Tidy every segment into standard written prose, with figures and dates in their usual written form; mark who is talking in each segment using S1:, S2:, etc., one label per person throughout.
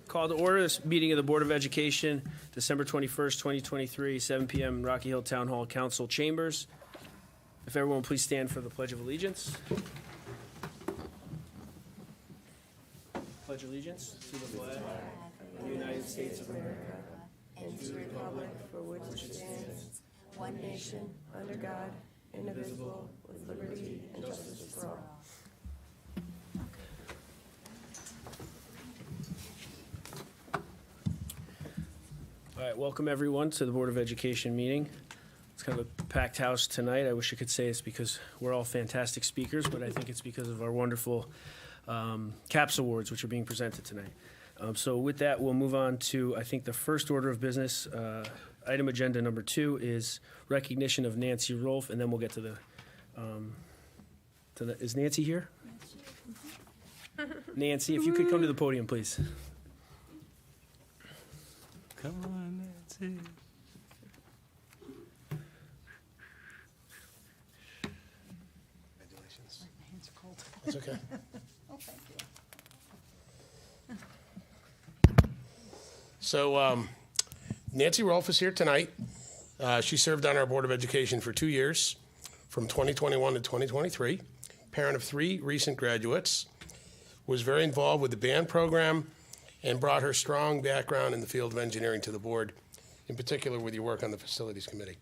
S1: Call to order this meeting of the Board of Education, December 21st, 2023, 7 p.m. Rocky Hill Town Hall Council Chambers. If everyone please stand for the Pledge of Allegiance. Pledge allegiance to the flag of the United States of America
S2: and to the republic for which it stands, one nation, under God, indivisible, with liberty and justice for all.
S1: All right, welcome everyone to the Board of Education meeting. It's kind of a packed house tonight. I wish I could say it's because we're all fantastic speakers, but I think it's because of our wonderful CAPS Awards, which are being presented tonight. So with that, we'll move on to, I think, the first order of business. Item agenda number 2 is recognition of Nancy Rolfe, and then we'll get to the is Nancy here? Nancy, if you could come to the podium, please.
S3: Come on, Nancy. Congratulations.
S2: My hands are cold.
S3: That's okay.
S2: Oh, thank you.
S3: So, Nancy Rolfe is here tonight. She served on our Board of Education for 2 years, from 2021 to 2023. Parent of 3 recent graduates. Was very involved with the band program and brought her strong background in the field of engineering to the board, in particular with your work on the facilities committee.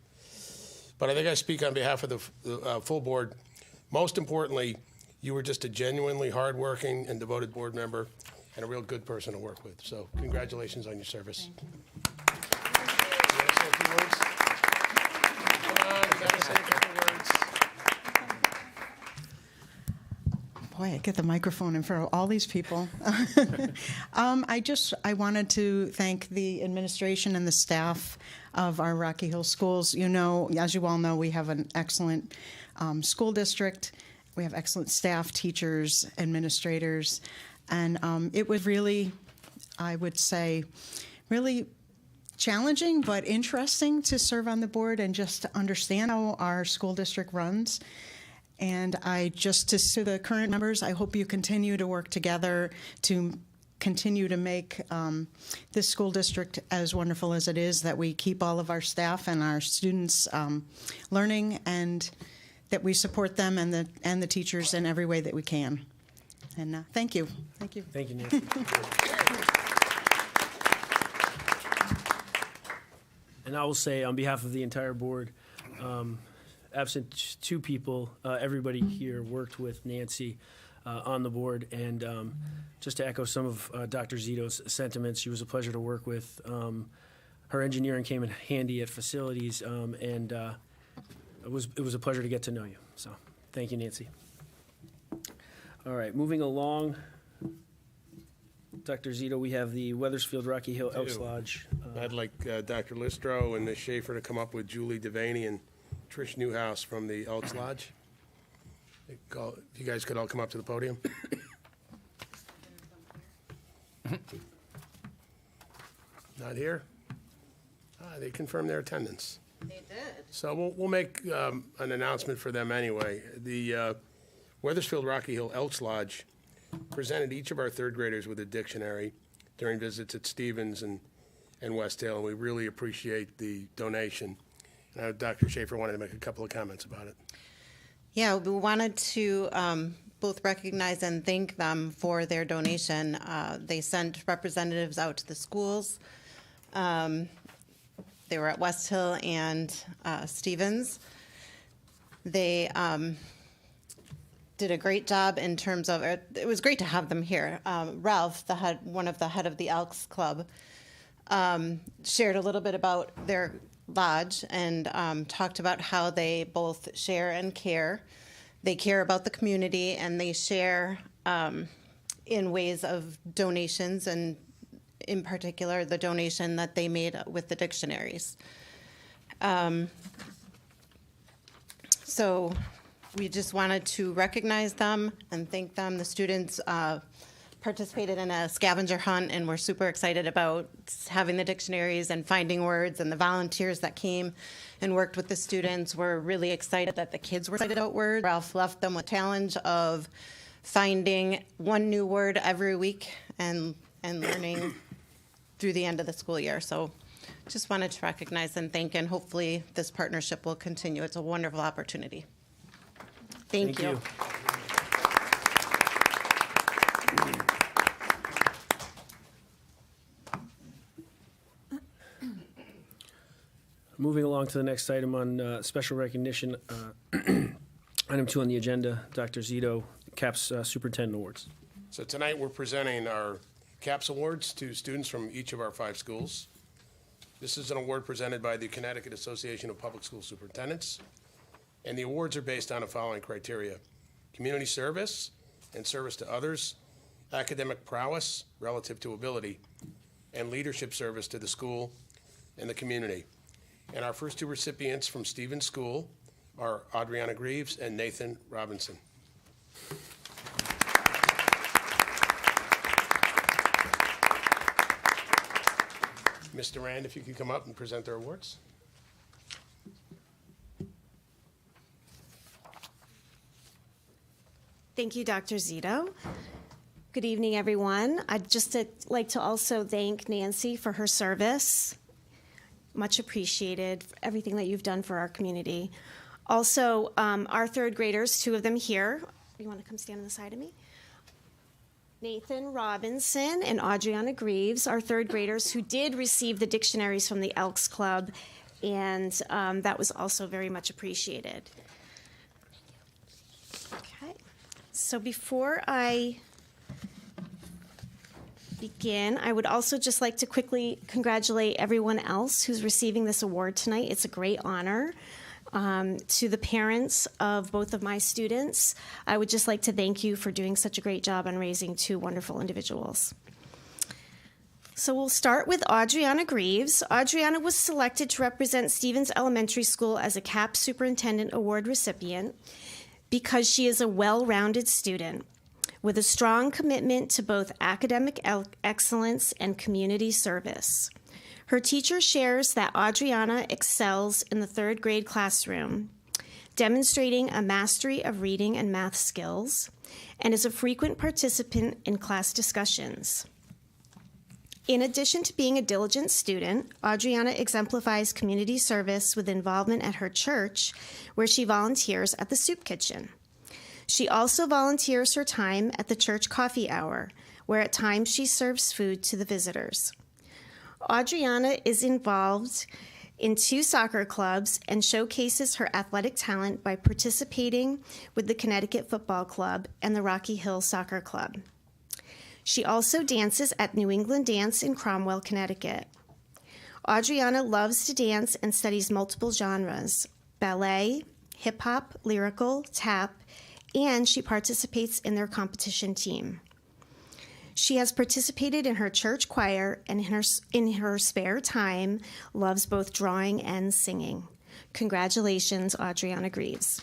S3: But I think I speak on behalf of the full board. Most importantly, you were just a genuinely hardworking and devoted board member and a real good person to work with. So congratulations on your service.
S2: Thank you.
S3: You want to say a few words? Come on, you gotta say a couple words.
S2: Boy, I get the microphone in front of all these people. I wanted to thank the administration and the staff of our Rocky Hill schools. You know, as you all know, we have an excellent school district. We have excellent staff, teachers, administrators. And it was really, I would say, really challenging but interesting to serve on the board and just to understand how our school district runs. And to the current members, I hope you continue to work together to continue to make this school district as wonderful as it is, that we keep all of our staff and our students learning, and that we support them and the teachers in every way that we can. And thank you. Thank you.
S1: Thank you, Nancy. And I will say, on behalf of the entire board, absent 2 people, everybody here worked with Nancy on the board. And just to echo some of Dr. Zito's sentiments, she was a pleasure to work with. Her engineering came in handy at facilities, and it was a pleasure to get to know you. So thank you, Nancy. All right, moving along. Dr. Zito, we have the Weathersfield Rocky Hill Elks Lodge.
S3: I'd like Dr. Listro and Ms. Schaefer to come up with Julie Devaney and Trish Newhouse from the Elks Lodge. If you guys could all come up to the podium. Not here? They confirmed their attendance.
S2: They did.
S3: So we'll make an announcement for them anyway. The Weathersfield Rocky Hill Elks Lodge presented each of our 3rd graders with a dictionary during visits at Stevens and Westdale, and we really appreciate the donation. Dr. Schaefer wanted to make a couple of comments about it.
S4: Yeah, we wanted to both recognize and thank them for their donation. They sent representatives out to the schools. They were at West Hill and Stevens. They did a great job in terms of, it was great to have them here. Ralph, one of the head of the Elks Club, shared a little bit about their lodge and talked about how they both share and care. They care about the community, and they share in ways of donations, and in particular the donation that they made with the dictionaries. So we just wanted to recognize them and thank them. The students participated in a scavenger hunt, and we're super excited about having the dictionaries and finding words, and the volunteers that came and worked with the students were really excited that the kids were excited about words. Ralph left them with a challenge of finding one new word every week and learning through the end of the school year. So just wanted to recognize and thank, and hopefully this partnership will continue. It's a wonderful opportunity. Thank you.
S1: Moving along to the next item on special recognition, item 2 on the agenda, Dr. Zito, CAPS Superintendent Awards.
S3: So tonight, we're presenting our CAPS Awards to students from each of our 5 schools. This is an award presented by the Connecticut Association of Public School Superintendents, and the awards are based on the following criteria: community service and service to others, academic prowess relative to ability, and leadership service to the school and the community. And our first 2 recipients from Stevens School are Adriana Greaves and Nathan Robinson. Mr. Rand, if you could come up and present their awards.
S5: Thank you, Dr. Zito. Good evening, everyone. I'd just like to also thank Nancy for her service. Much appreciated for everything that you've done for our community. Also, our 3rd graders, 2 of them here. You want to come stand on the side of me? Nathan Robinson and Adriana Greaves, our 3rd graders who did receive the dictionaries from the Elks Club, and that was also very much appreciated. Okay, so before I begin, I would also just like to quickly congratulate everyone else who's receiving this award tonight. It's a great honor. To the parents of both of my students, I would just like to thank you for doing such a great job on raising 2 wonderful individuals. So we'll start with Adriana Greaves. Adriana was selected to represent Stevens Elementary School as a CAPS Superintendent Award recipient because she is a well-rounded student with a strong commitment to both academic excellence and community service. Her teacher shares that Adriana excels in the 3rd grade classroom, demonstrating a mastery of reading and math skills, and is a frequent participant in class discussions. In addition to being a diligent student, Adriana exemplifies community service with involvement at her church, where she volunteers at the soup kitchen. She also volunteers her time at the church coffee hour, where at times she serves food to the visitors. Adriana is involved in 2 soccer clubs and showcases her athletic talent by participating with the Connecticut Football Club and the Rocky Hill Soccer Club. She also dances at New England Dance in Cromwell, Connecticut. Adriana loves to dance and studies multiple genres: ballet, hip-hop, lyrical, tap, and she participates in their competition team. She has participated in her church choir and in her spare time loves both drawing and singing. Congratulations, Adriana Greaves.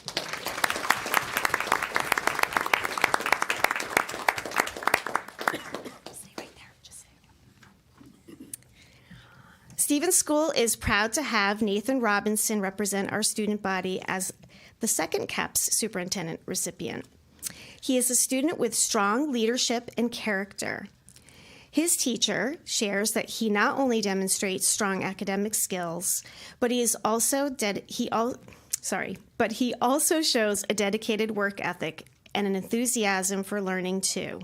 S5: Stevens School is proud to have Nathan Robinson represent our student body as the 2nd CAPS Superintendent recipient. He is a student with strong leadership and character. His teacher shares that he not only demonstrates strong academic skills, but he also shows a dedicated work ethic and an enthusiasm for learning too.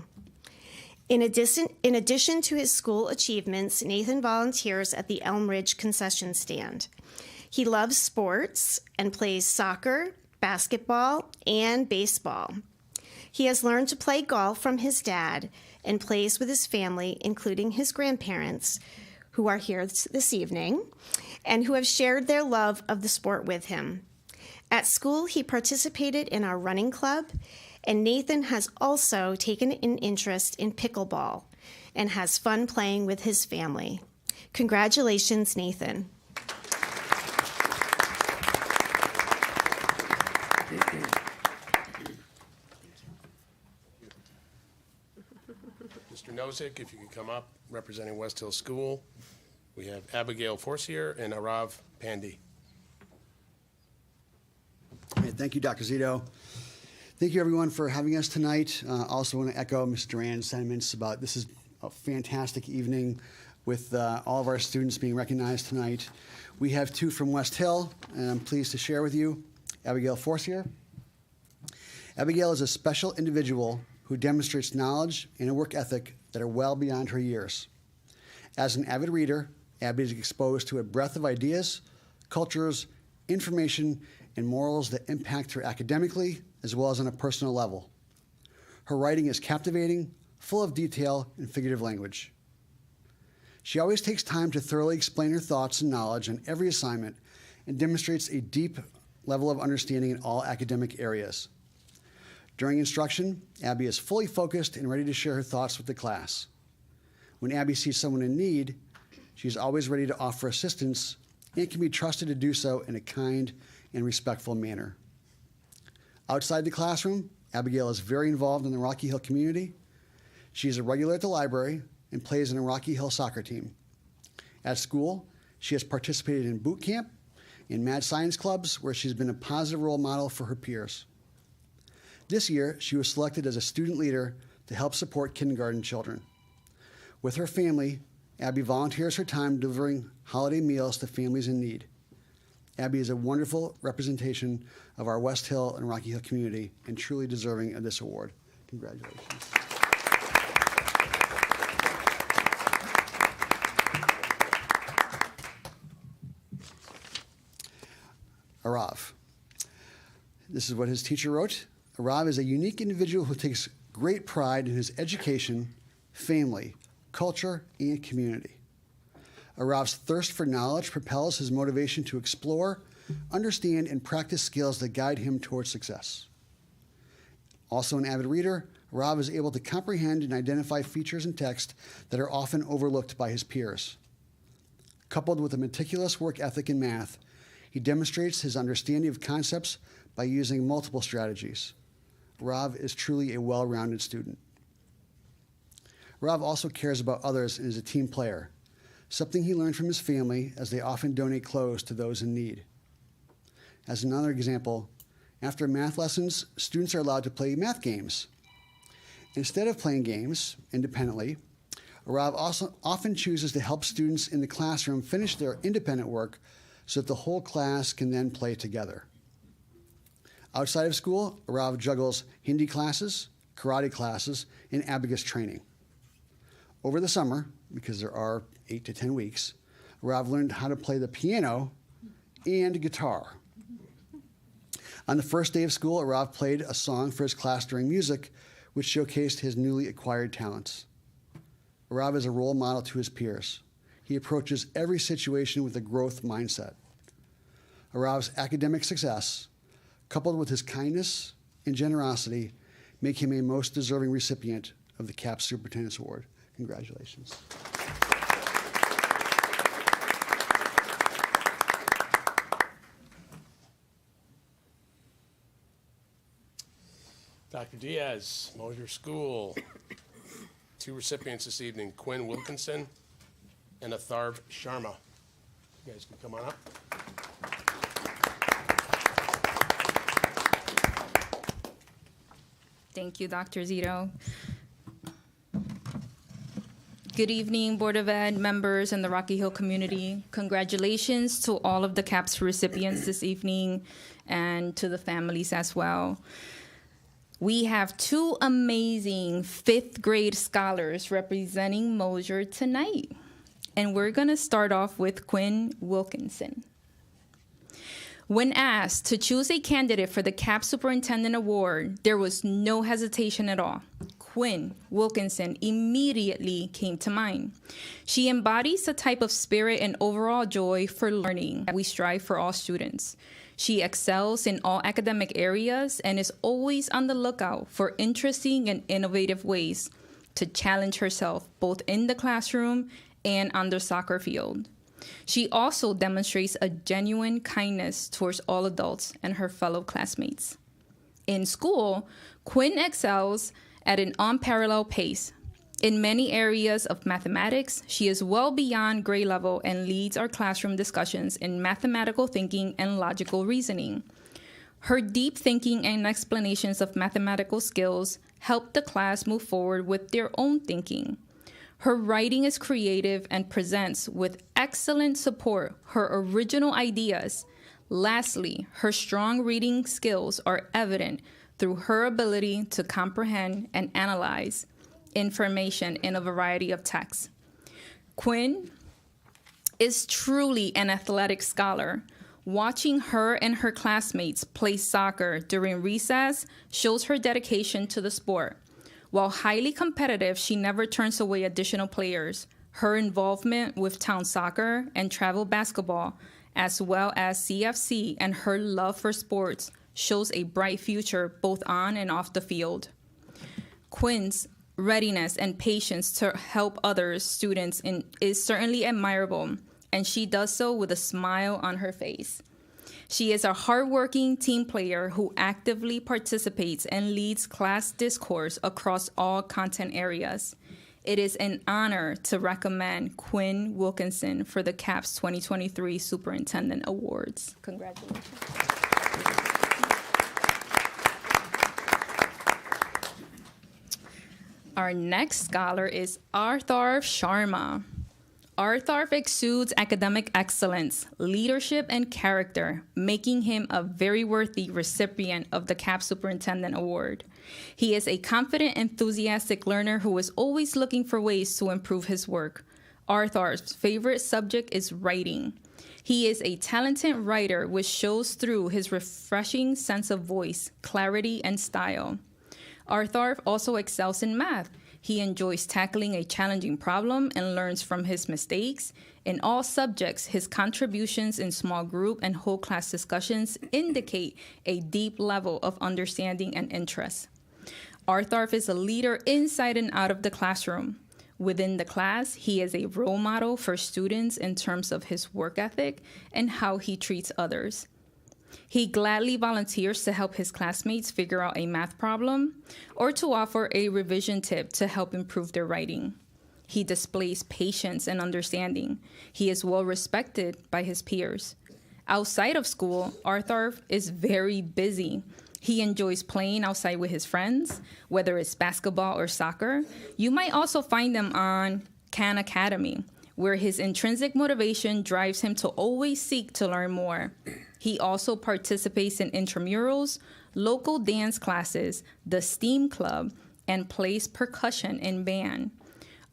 S5: In addition to his school achievements, Nathan volunteers at the Elm Ridge concession stand. He loves sports and plays soccer, basketball, and baseball. He has learned to play golf from his dad and plays with his family, including his grandparents, who are here this evening, and who have shared their love of the sport with him. At school, he participated in our running club, and Nathan has also taken an interest in pickleball and has fun playing with his family. Congratulations, Nathan.
S3: Mr. Nozick, if you could come up, representing West Hill School. We have Abigail Forcier and Arav Pandy.
S6: Hey, thank you, Dr. Zito. Thank you, everyone, for having us tonight. Also want to echo Mr. Duran's sentiments about this is a fantastic evening. with all of our students being recognized tonight. We have two from West Hill, and I'm pleased to share with you Abigail Forcier. Abigail is a special individual who demonstrates knowledge and a work ethic that are well beyond her years. As an avid reader, Abby is exposed to a breadth of ideas, cultures, information, and morals that impact her academically as well as on a personal level. Her writing is captivating, full of detail and figurative language. She always takes time to thoroughly explain her thoughts and knowledge on every assignment and demonstrates a deep level of understanding in all academic areas. During instruction, Abby is fully focused and ready to share her thoughts with the class. When Abby sees someone in need, she is always ready to offer assistance and can be trusted to do so in a kind and respectful manner. Outside the classroom, Abigail is very involved in the Rocky Hill community. She is a regular at the library and plays in a Rocky Hill soccer team. At school, she has participated in boot camp and mad science clubs where she's been a positive role model for her peers. This year, she was selected as a student leader to help support kindergarten children. With her family, Abby volunteers her time delivering holiday meals to families in need. Abby is a wonderful representation of our West Hill and Rocky Hill community and truly deserving of this award. Congratulations. Arav. This is what his teacher wrote. Arav is a unique individual who takes great pride in his education, family, culture, and community. Arav's thirst for knowledge propels his motivation to explore, understand, and practice skills that guide him towards success. Also an avid reader, Arav is able to comprehend and identify features in text that are often overlooked by his peers. Coupled with a meticulous work ethic in math, he demonstrates his understanding of concepts by using multiple strategies. Arav is truly a well-rounded student. Arav also cares about others and is a team player, something he learned from his family as they often donate clothes to those in need. As another example, after math lessons, students are allowed to play math games. Instead of playing games independently, Arav also often chooses to help students in the classroom finish their independent work so that the whole class can then play together. Outside of school, Arav juggles Hindi classes, karate classes, and abacus training. Over the summer, because there are 8 to 10 weeks, Arav learned how to play the piano and guitar. On the first day of school, Arav played a song for his class during music, which showcased his newly acquired talents. Arav is a role model to his peers. He approaches every situation with a growth mindset. Arav's academic success, coupled with his kindness and generosity, make him a most deserving recipient of the CAPS Superintendent's Award. Congratulations.
S3: Dr. Diaz, Mosier School. Two recipients this evening, Quinn Wilkinson and Atharv Sharma. You guys can come on up.
S7: Thank you, Dr. Zito. Good evening, Board of Ed members and the Rocky Hill community. Congratulations to all of the CAPS recipients this evening and to the families as well. We have two amazing 5th grade scholars representing Mosier tonight. And we're going to start off with Quinn Wilkinson. When asked to choose a candidate for the CAPS Superintendent Award, there was no hesitation at all. Quinn Wilkinson immediately came to mind. She embodies a type of spirit and overall joy for learning that we strive for all students. She excels in all academic areas and is always on the lookout for interesting and innovative ways to challenge herself both in the classroom and on the soccer field. She also demonstrates a genuine kindness towards all adults and her fellow classmates. In school, Quinn excels at an unparalleled pace. In many areas of mathematics, she is well beyond grade level and leads our classroom discussions in mathematical thinking and logical reasoning. Her deep thinking and explanations of mathematical skills help the class move forward with their own thinking. Her writing is creative and presents with excellent support her original ideas. Lastly, her strong reading skills are evident through her ability to comprehend and analyze information in a variety of texts. Quinn is truly an athletic scholar. Watching her and her classmates play soccer during recess shows her dedication to the sport. While highly competitive, she never turns away additional players. Her involvement with town soccer and travel basketball, as well as CFC, and her love for sports shows a bright future both on and off the field. Quinn's readiness and patience to help other students is certainly admirable, and she does so with a smile on her face. She is a hardworking team player who actively participates and leads class discourse across all content areas. It is an honor to recommend Quinn Wilkinson for the CAPS 2023 Superintendent Awards. Congratulations. Our next scholar is Artharv Sharma. Artharv exudes academic excellence, leadership, and character, making him a very worthy recipient of the CAPS Superintendent Award. He is a confident, enthusiastic learner who is always looking for ways to improve his work. Artharv's favorite subject is writing. He is a talented writer, which shows through his refreshing sense of voice, clarity, and style. Artharv also excels in math. He enjoys tackling a challenging problem and learns from his mistakes. In all subjects, his contributions in small group and whole class discussions indicate a deep level of understanding and interest. Artharv is a leader inside and out of the classroom. Within the class, he is a role model for students in terms of his work ethic and how he treats others. He gladly volunteers to help his classmates figure out a math problem or to offer a revision tip to help improve their writing. He displays patience and understanding. He is well respected by his peers. Outside of school, Artharv is very busy. He enjoys playing outside with his friends, whether it's basketball or soccer. You might also find them on Khan Academy, where his intrinsic motivation drives him to always seek to learn more. He also participates in intramurals, local dance classes, the STEAM Club, and plays percussion in band.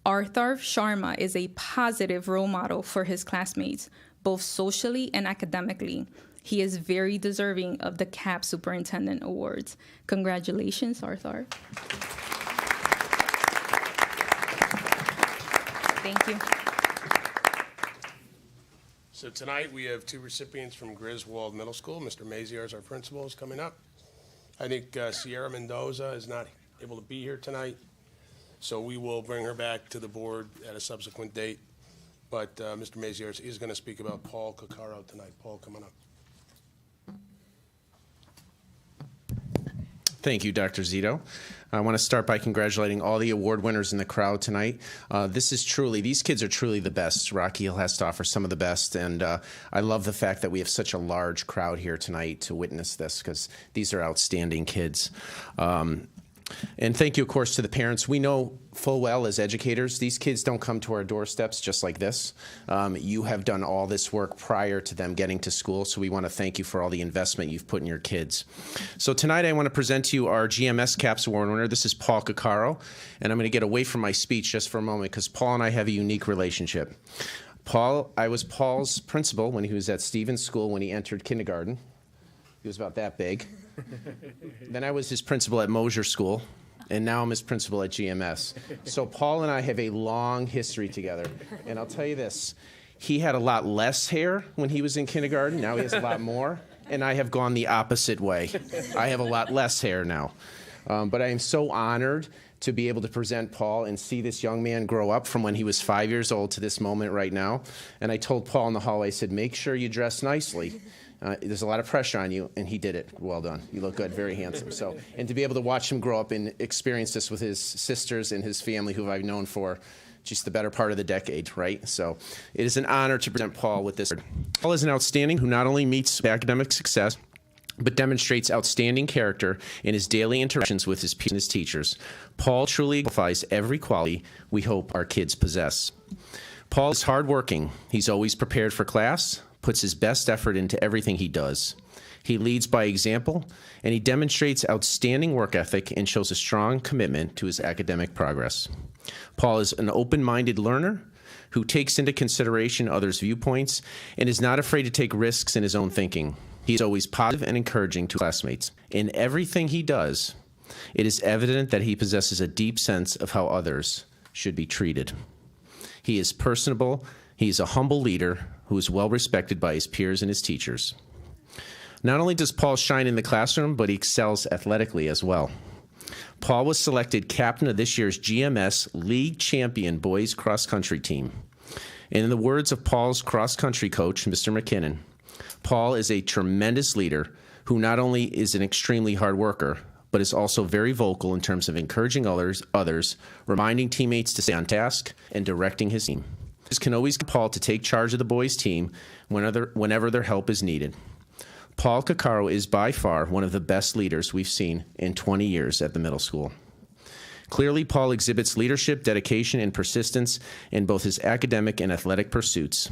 S7: Artharv Sharma is a positive role model for his classmates, both socially and academically. He is very deserving of the CAPS Superintendent Awards. Congratulations, Artharv. Thank you.
S3: So tonight, we have two recipients from Griswold Middle School. Mr. Maziar is our principal, is coming up. I think Sierra Mendoza is not able to be here tonight, so we will bring her back to the board at a subsequent date. But Mr. Maziar is going to speak about Paul Coccaro tonight. Paul, coming up.
S8: Thank you, Dr. Zito. I want to start by congratulating all the award winners in the crowd tonight. These kids are truly the best. Rocky Hill has to offer some of the best, and I love the fact that we have such a large crowd here tonight to witness this, because these are outstanding kids. And thank you, of course, to the parents. We know full well as educators, these kids don't come to our doorsteps just like this. You have done all this work prior to them getting to school, so we want to thank you for all the investment you've put in your kids. So tonight I want to present to you our GMS CAPS Award winner. This is Paul Coccaro, and I'm going to get away from my speech just for a moment because Paul and I have a unique relationship. I was Paul's principal when he was at Stevens School when he entered kindergarten. He was about that big. Then I was his principal at Mosier School, and now I'm his principal at GMS. So Paul and I have a long history together. And I'll tell you this, he had a lot less hair when he was in kindergarten. Now he has a lot more. And I have gone the opposite way. I have a lot less hair now. But I am so honored to be able to present Paul and see this young man grow up from when he was 5 years old to this moment right now. And I told Paul in the hallway, I said, make sure you dress nicely. There's a lot of pressure on you, and he did it. Well done. You look good, very handsome. So, and to be able to watch him grow up and experience this with his sisters and his family, who I've known for just the better part of the decade, right? So it is an honor to present Paul with this. Paul is an outstanding who not only meets academic success, but demonstrates outstanding character in his daily interactions with his peers and his teachers. Paul truly exemplifies every quality we hope our kids possess. Paul is hardworking. He's always prepared for class, puts his best effort into everything he does. He leads by example, and he demonstrates outstanding work ethic and shows a strong commitment to his academic progress. Paul is an open-minded learner who takes into consideration others' viewpoints and is not afraid to take risks in his own thinking. He is always positive and encouraging to classmates. In everything he does, it is evident that he possesses a deep sense of how others should be treated. He is personable. He is a humble leader who is well respected by his peers and his teachers. Not only does Paul shine in the classroom, but he excels athletically as well. Paul was selected captain of this year's GMS League Champion Boys Cross Country team. And in the words of Paul's cross-country coach, Mr. McKinnon, Paul is a tremendous leader who not only is an extremely hard worker, but is also very vocal in terms of encouraging others, reminding teammates to stay on task, and directing his team. This can always get Paul to take charge of the boys' team whenever their help is needed. Paul Caccaro is by far one of the best leaders we've seen in 20 years at the middle school. Clearly, Paul exhibits leadership, dedication, and persistence in both his academic and athletic pursuits.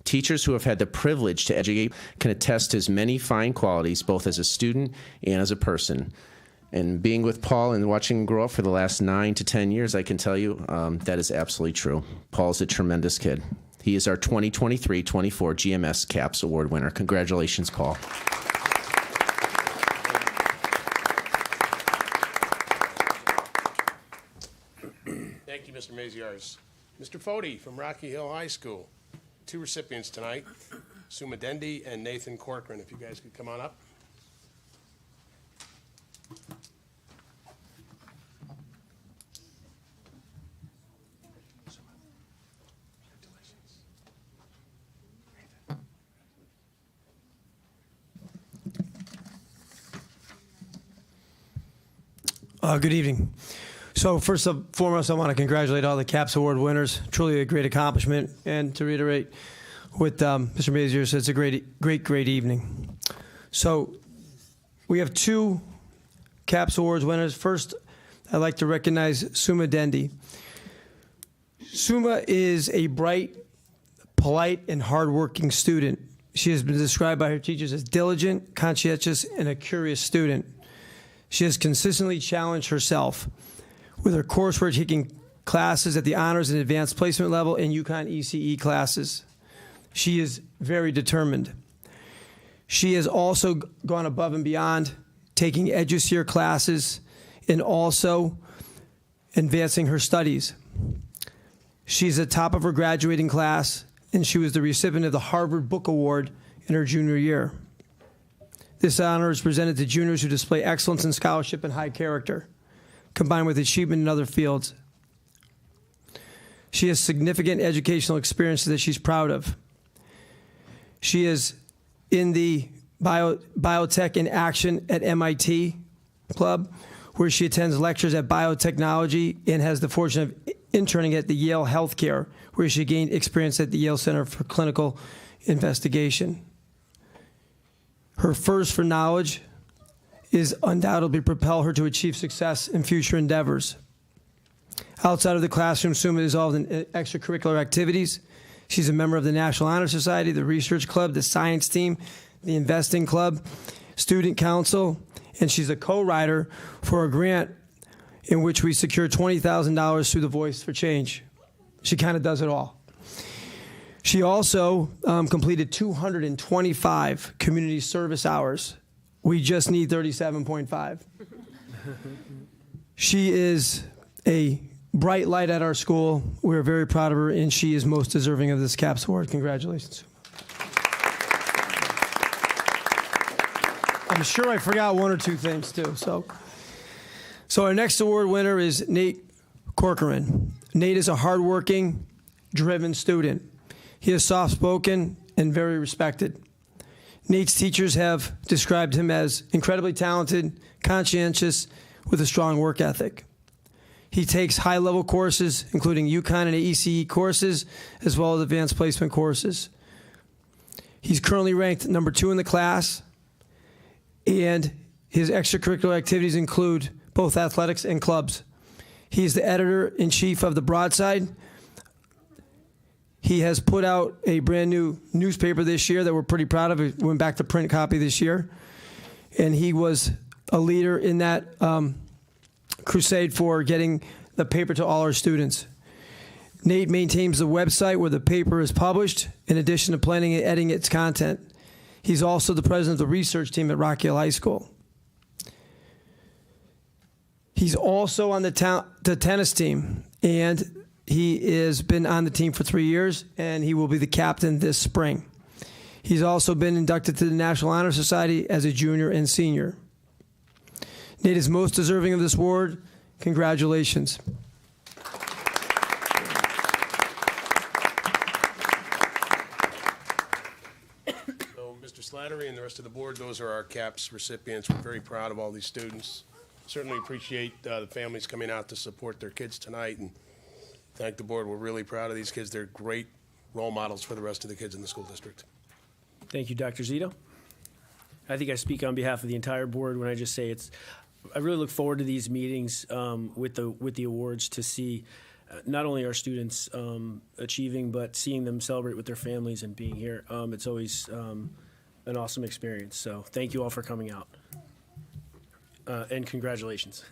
S8: Teachers who have had the privilege to educate can attest to his many fine qualities, both as a student and as a person. And being with Paul and watching him grow up for the last 9 to 10 years, I can tell you that is absolutely true. Paul's a tremendous kid. He is our 2023-24 GMS CAPS Award winner. Congratulations, Paul.
S3: Thank you, Mr. Maziarz. Mr. Foti from Rocky Hill High School. 2 recipients tonight, Suma Dendi and Nathan Corcoran. If you guys could come on up.
S9: Good evening. So first and foremost, I want to congratulate all the CAPS Award winners. Truly a great accomplishment. And to reiterate what Mr. Mazier said, it's a great evening. So we have 2 CAPS Awards winners. First, I'd like to recognize Suma Dendi. Suma is a bright, polite, and hardworking student. She has been described by her teachers as diligent, conscientious, and a curious student. She has consistently challenged herself with her coursework, taking classes at the honors and advanced placement level and UConn ECE classes. She is very determined. She has also gone above and beyond, taking EduSeer classes and also advancing her studies. She's at the top of her graduating class, and she was the recipient of the Harvard Book Award in her junior year. This honor is presented to juniors who display excellence in scholarship and high character, combined with achievement in other fields. She has significant educational experiences that she's proud of. She is in the Biotech in Action at MIT Club, where she attends lectures at biotechnology and has the fortune of interning at the Yale Healthcare, where she gained experience at the Yale Center for Clinical Investigation. Her thirst for knowledge is undoubtedly propel her to achieve success in future endeavors. Outside of the classroom, Suma is involved in extracurricular activities. She's a member of the National Honor Society, the Research Club, the Science Team, the Investing Club, Student Council, and she's a co-writer for a grant in which we secured $20,000 through the Voice for Change. She kind of does it all. She also completed 225 community service hours. We just need 37.5. She is a bright light at our school. We're very proud of her, and she is most deserving of this CAPS Award. Congratulations. I'm sure I forgot 1 or 2 things, too. So our next award winner is Nate Corcoran. Nate is a hardworking, driven student. He is soft-spoken and very respected. Nate's teachers have described him as incredibly talented, conscientious, with a strong work ethic. He takes high-level courses, including UConn and ECE courses, as well as advanced placement courses. He's currently ranked number 2 in the class, and his extracurricular activities include both athletics and clubs. He's the editor-in-chief of The Broadside. He has put out a brand new newspaper this year that we're pretty proud of. It went back to print copy this year. And he was a leader in that crusade for getting the paper to all our students. Nate maintains the website where the paper is published, in addition to planning and editing its content. He's also the president of the research team at Rocky Hill High School. He's also on the tennis team, and he has been on the team for 3 years, and he will be the captain this spring. He's also been inducted to the National Honor Society as a junior and senior. Nate is most deserving of this award. Congratulations.
S3: So, Mr. Slattery and the rest of the board, those are our CAPS recipients. We're very proud of all these students. Certainly appreciate the families coming out to support their kids tonight, and thank the board. We're really proud of these kids. They're great role models for the rest of the kids in the school district.
S1: Thank you, Dr. Zito. I think I speak on behalf of the entire board when I just say I really look forward to these meetings with the awards to see not only our students achieving, but seeing them celebrate with their families and being here. It's always an awesome experience. So thank you all for coming out. And congratulations.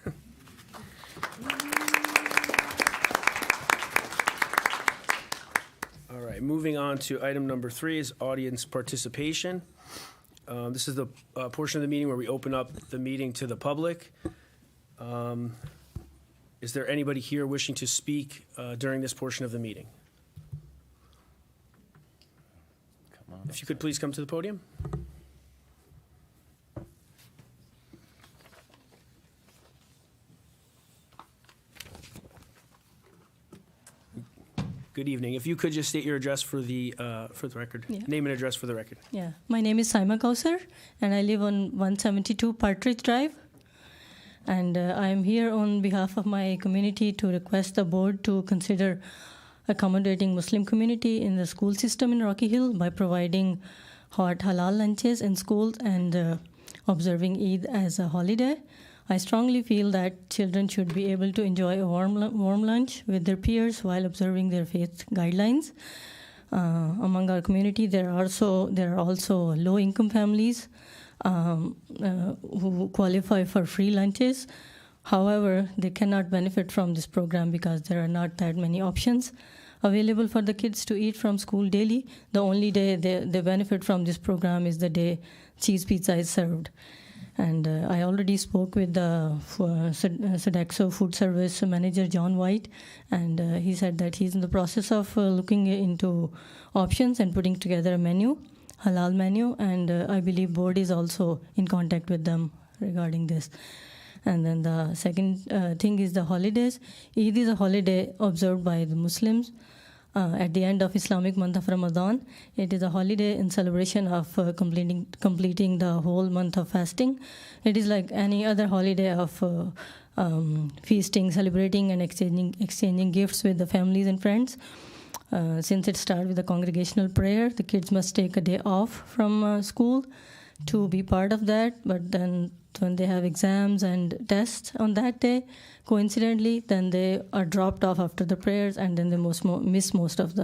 S1: All right, moving on to item number 3 is audience participation. This is the portion of the meeting where we open up the meeting to the public. Is there anybody here wishing to speak during this portion of the meeting? If you could please come to the podium. Good evening. If you could just state your address for the record.
S10: Yeah.
S1: Name and address for the record.
S10: Yeah, my name is Saima Kausar, and I live on 172 Partridge Drive. And I am here on behalf of my community to request the board to consider accommodating Muslim community in the school system in Rocky Hill by providing hot halal lunches in schools and observing Eid as a holiday. I strongly feel that children should be able to enjoy a warm lunch with their peers while observing their faith guidelines. Among our community, there are also low-income families who qualify for free lunches. However, they cannot benefit from this program because there are not that many options available for the kids to eat from school daily. The only day they benefit from this program is the day cheese pizza is served. And I already spoke with the Sodexo food service manager, John White, and he said that he's in the process of looking into options and putting together a menu, halal menu, and I believe board is also in contact with them regarding this. And then the second thing is the holidays. Eid is a holiday observed by the Muslims at the end of Islamic month of Ramadan. It is a holiday in celebration of completing the whole month of fasting. It is like any other holiday of feasting, celebrating, and exchanging gifts with the families and friends. Since it starts with a congregational prayer, the kids must take a day off from school to be part of that, but then when they have exams and tests on that day, coincidentally, then they are dropped off after the prayers, and then they miss most of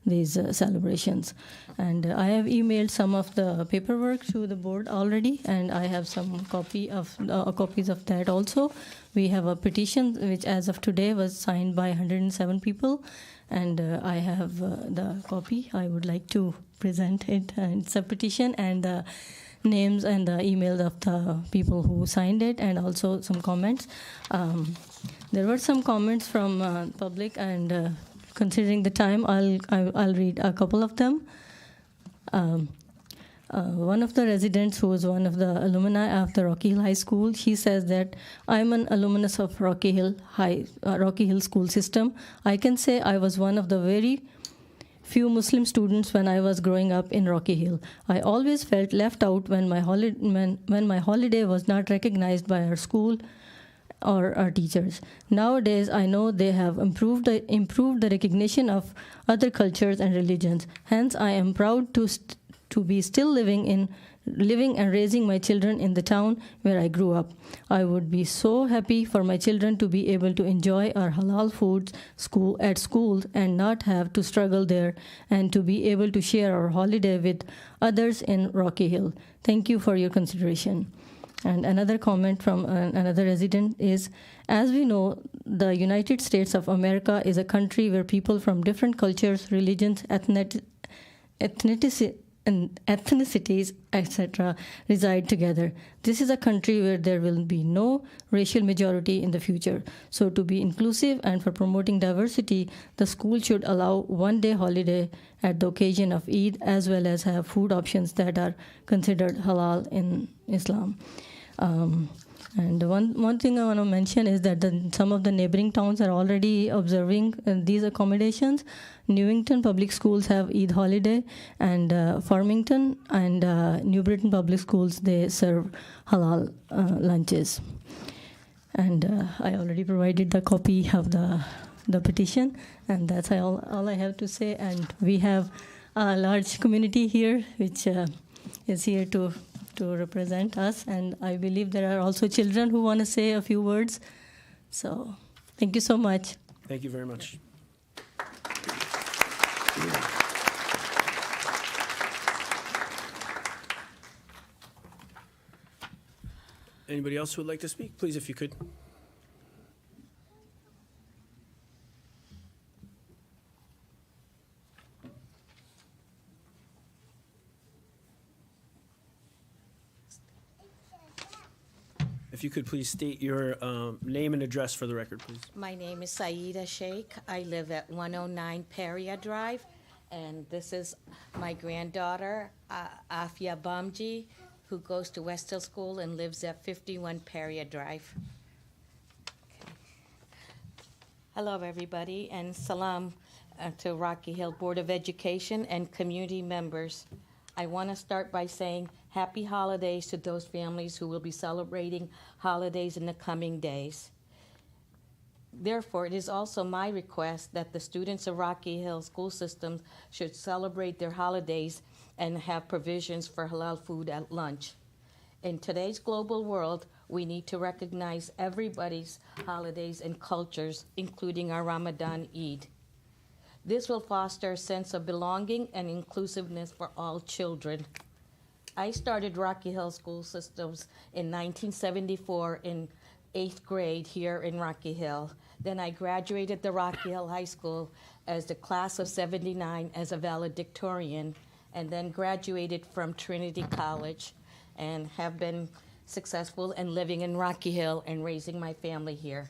S10: these celebrations. And I have emailed some of the paperwork to the board already, and I have some copies of that also. We have a petition which, as of today, was signed by 107 people, and I have the copy. I would like to present it. And it's a petition, and names and the emails of the people who signed it, and also some comments. There were some comments from public, and considering the time, I'll read a couple of them. One of the residents, who was one of the alumni of the Rocky Hill High School, he says that I'm an alumnus of Rocky Hill school system. I can say I was one of the very few Muslim students when I was growing up in Rocky Hill. I always felt left out when my holiday was not recognized by our school or our teachers. Nowadays, I know they have improved the recognition of other cultures and religions. Hence, I am proud to be still living in living and raising my children in the town where I grew up. I would be so happy for my children to be able to enjoy our halal foods at school and not have to struggle there, and to be able to share our holiday with others in Rocky Hill. Thank you for your consideration. And another comment from another resident is, as we know, the United States of America is a country where people from different cultures, religions, ethnicities, etc., reside together. This is a country where there will be no racial majority in the future. So to be inclusive and for promoting diversity, the school should allow one-day holiday at the occasion of Eid, as well as have food options that are considered halal in Islam. And one thing I want to mention is that some of the neighboring towns are already observing these accommodations. Newington Public Schools have Eid holiday, and Farmington and New Britain Public Schools, they serve halal lunches. And I already provided the copy of the petition, and that's all I have to say. And we have a large community here, which is here to represent us, and I believe there are also children who want to say a few words. So thank you so much.
S1: Thank you very much. Anybody else who would like to speak? Please, if you could. If you could please state your name and address for the record, please.
S11: My name is Saida Sheikh. I live at 109 Peria Drive, and this is my granddaughter, Afia Bamji, who goes to West Hill School and lives at 51 Peria Drive. Okay. Hello, everybody, and salam to Rocky Hill Board of Education and community members. I want to start by saying happy holidays to those families who will be celebrating holidays in the coming days. Therefore, it is also my request that the students of Rocky Hill school systems should celebrate their holidays and have provisions for halal food at lunch. In today's global world, we need to recognize everybody's holidays and cultures, including our Ramadan Eid. This will foster a sense of belonging and inclusiveness for all children. I started Rocky Hill School Systems in 1974 in 8th grade here in Rocky Hill. Then I graduated the Rocky Hill High School as the class of 79 as a valedictorian, and then graduated from Trinity College and have been successful in living in Rocky Hill and raising my family here.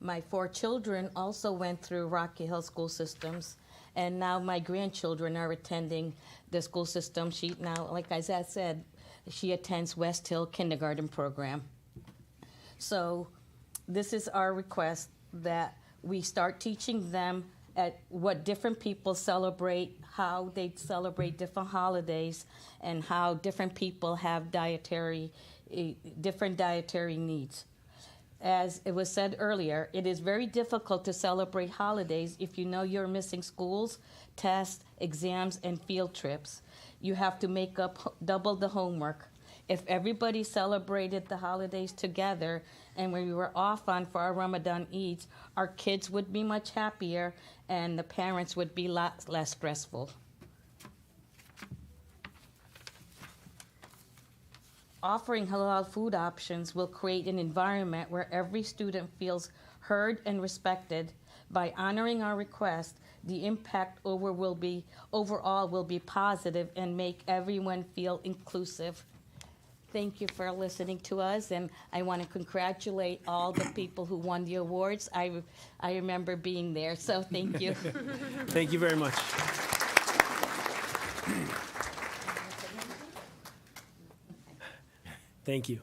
S11: My 4 children also went through Rocky Hill School Systems, and now my grandchildren are attending the school system. She now, like I said, she attends West Hill Kindergarten Program. So this is our request, that we start teaching them at what different people celebrate, how they celebrate different holidays, and how different people have different dietary needs. As it was said earlier, it is very difficult to celebrate holidays if you know you're missing schools, tests, exams, and field trips. You have to make up double the homework. If everybody celebrated the holidays together and we were off on for our Ramadan Eids, our kids would be much happier and the parents would be less stressful. Offering halal food options will create an environment where every student feels heard and respected. By honoring our request, the impact overall will be positive and make everyone feel inclusive. Thank you for listening to us, and I want to congratulate all the people who won the awards. I remember being there, so thank you.
S1: Thank you very much. Thank you.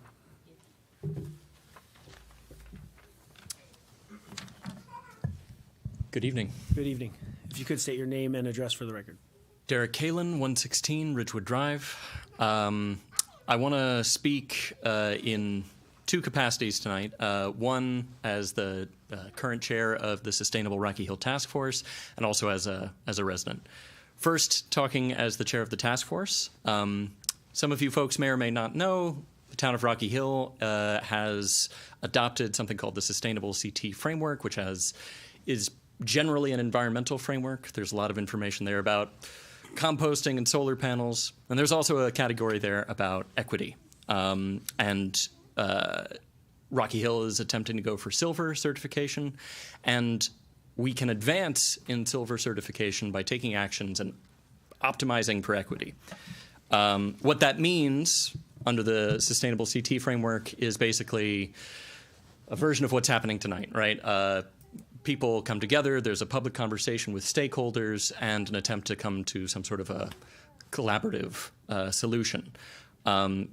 S12: Good evening.
S1: Good evening. If you could state your name and address for the record.
S12: Derek Kalin, 116 Ridgewood Drive. I want to speak in 2 capacities tonight. One as the current chair of the Sustainable Rocky Hill Task Force, and also as a resident. First, talking as the chair of the task force. some of you folks may or may not know, the town of Rocky Hill has adopted something called the Sustainable CT Framework, which is generally an environmental framework. There's a lot of information there about composting and solar panels, and there's also a category there about equity. Rocky Hill is attempting to go for silver certification, and we can advance in silver certification by taking actions and optimizing for equity. What that means under the Sustainable CT Framework is basically a version of what's happening tonight, right? People come together, there's a public conversation with stakeholders, and an attempt to come to some sort of a collaborative solution.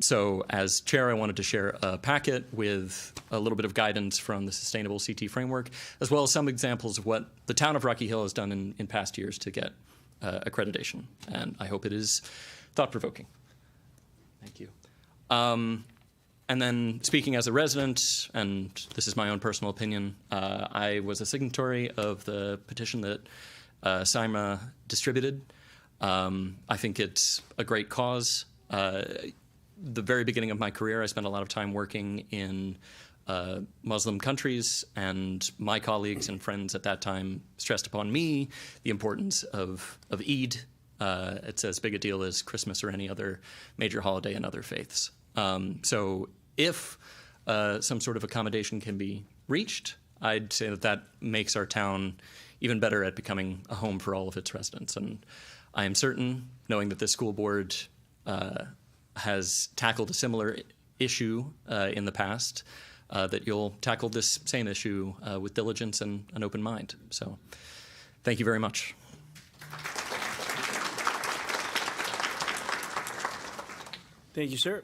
S12: So as chair, I wanted to share a packet with a little bit of guidance from the Sustainable CT Framework, as well as some examples of what the town of Rocky Hill has done in past years to get accreditation. And I hope it is thought-provoking. Thank you. And then speaking as a resident, and this is my own personal opinion, I was a signatory of the petition that SIMA distributed. I think it's a great cause. The very beginning of my career, I spent a lot of time working in Muslim countries, and my colleagues and friends at that time stressed upon me the importance of Eid. It's as big a deal as Christmas or any other major holiday in other faiths. So if some sort of accommodation can be reached, I'd say that makes our town even better at becoming a home for all of its residents. And I am certain, knowing that this school board has tackled a similar issue in the past, that you'll tackle this same issue with diligence and an open mind. So thank you very much.
S1: Thank you, sir.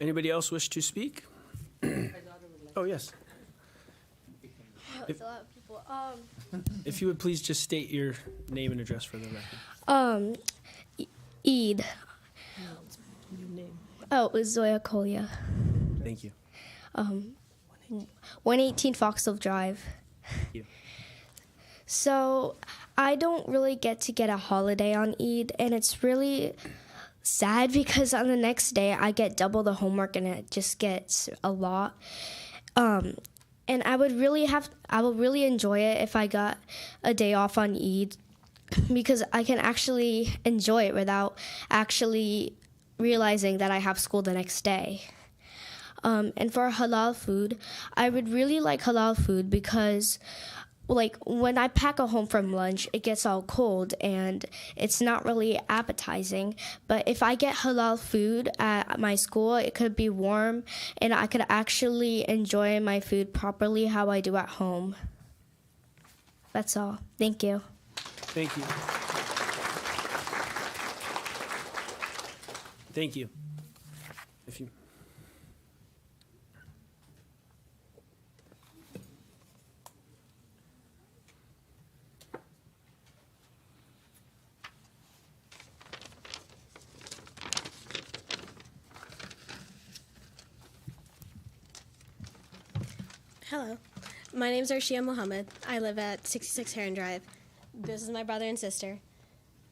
S1: Anybody else wish to speak? Oh, yes.
S13: It's a lot of people.
S1: If you would please just state your name and address for the record.
S13: Eid. Oh, it was Zoya Kolia.
S1: Thank you.
S13: 118 Foxhill Drive.
S1: Thank you.
S13: So I don't really get to get a holiday on Eid, and it's really sad because on the next day I get double the homework, and it just gets a lot. And I would really enjoy it if I got a day off on Eid, because I can actually enjoy it without actually realizing that I have school the next day. And for halal food, I would really like halal food because, like, when I pack a home from lunch, it gets all cold and it's not really appetizing. But if I get halal food at my school, it could be warm and I could actually enjoy my food properly how I do at home. That's all. Thank you.
S1: Thank you. Thank you. If you.
S14: Hello, my name is Arshia Mohammed. I live at 66 Heron Drive. This is my brother and sister,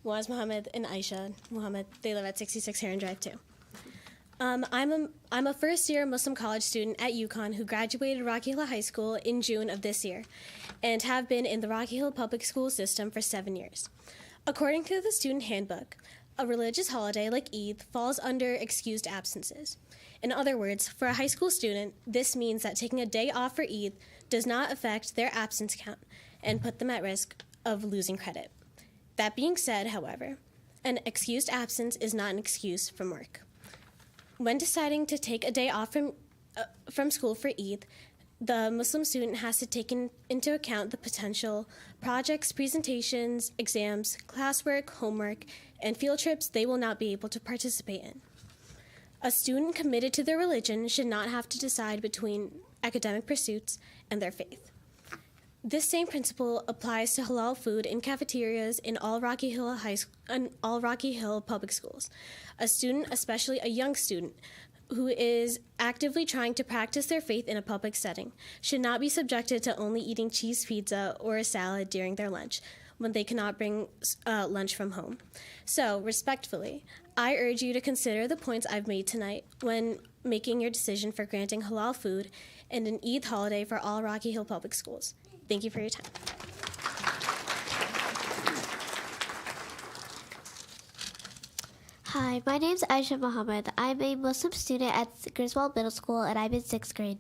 S14: Muaz Mohammed and Aisha Mohammed. They live at 66 Heron Drive too. I'm a first-year Muslim college student at UConn who graduated Rocky Hill High School in June of this year and have been in the Rocky Hill public school system for 7 years. According to the student handbook, a religious holiday like Eid falls under excused absences. In other words, for a high school student, this means that taking a day off for Eid does not affect their absence count and put them at risk of losing credit. That being said, however, an excused absence is not an excuse from work. When deciding to take a day off from school for Eid, the Muslim student has to take into account the potential projects, presentations, exams, classwork, homework, and field trips they will not be able to participate in. A student committed to their religion should not have to decide between academic pursuits and their faith. This same principle applies to halal food in cafeterias in all Rocky Hill public schools. A student, especially a young student, who is actively trying to practice their faith in a public setting, should not be subjected to only eating cheese pizza or a salad during their lunch, when they cannot bring lunch from home. So, respectfully, I urge you to consider the points I've made tonight when making your decision for granting halal food and an Eid holiday for all Rocky Hill Public Schools. Thank you for your time.
S15: Hi, my name's Aisha Mohammed. I'm a Muslim student at Griswold Middle School, and I'm in 6th grade.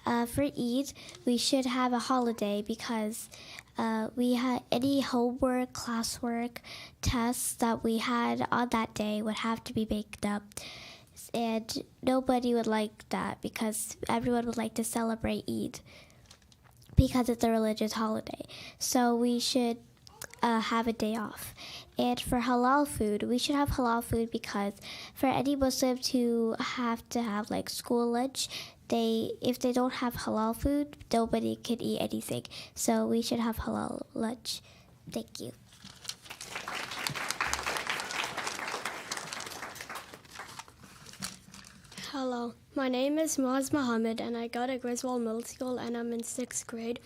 S15: For Eid, we should have a holiday because we had any homework, classwork, tests that we had on that day would have to be baked up. And nobody would like that because everyone would like to celebrate Eid because it's a religious holiday. So we should have a day off. And for halal food, we should have halal food because for any Muslim to have like school lunch, if they don't have halal food, nobody can eat anything. So we should have halal lunch. Thank you.
S16: Hello, my name is Moaz Mohammed and I go to Griswold Middle School and I'm in 6th grade.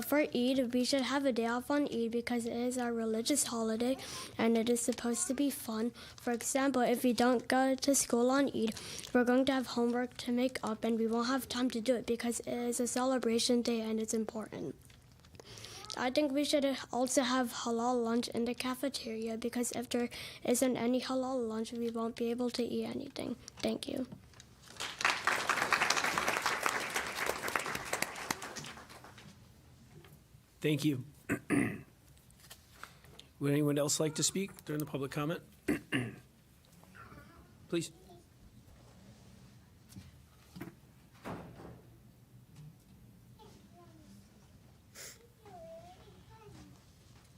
S16: For Eid, we should have a day off on Eid because it is our religious holiday and it is supposed to be fun. For example, if we don't go to school on Eid, we're going to have homework to make up and we won't have time to do it because it is a celebration day and it's important. I think we should also have halal lunch in the cafeteria because if there isn't any halal lunch, we won't be able to eat anything. Thank you.
S1: Thank you. Would anyone else like to speak during the public comment? Please.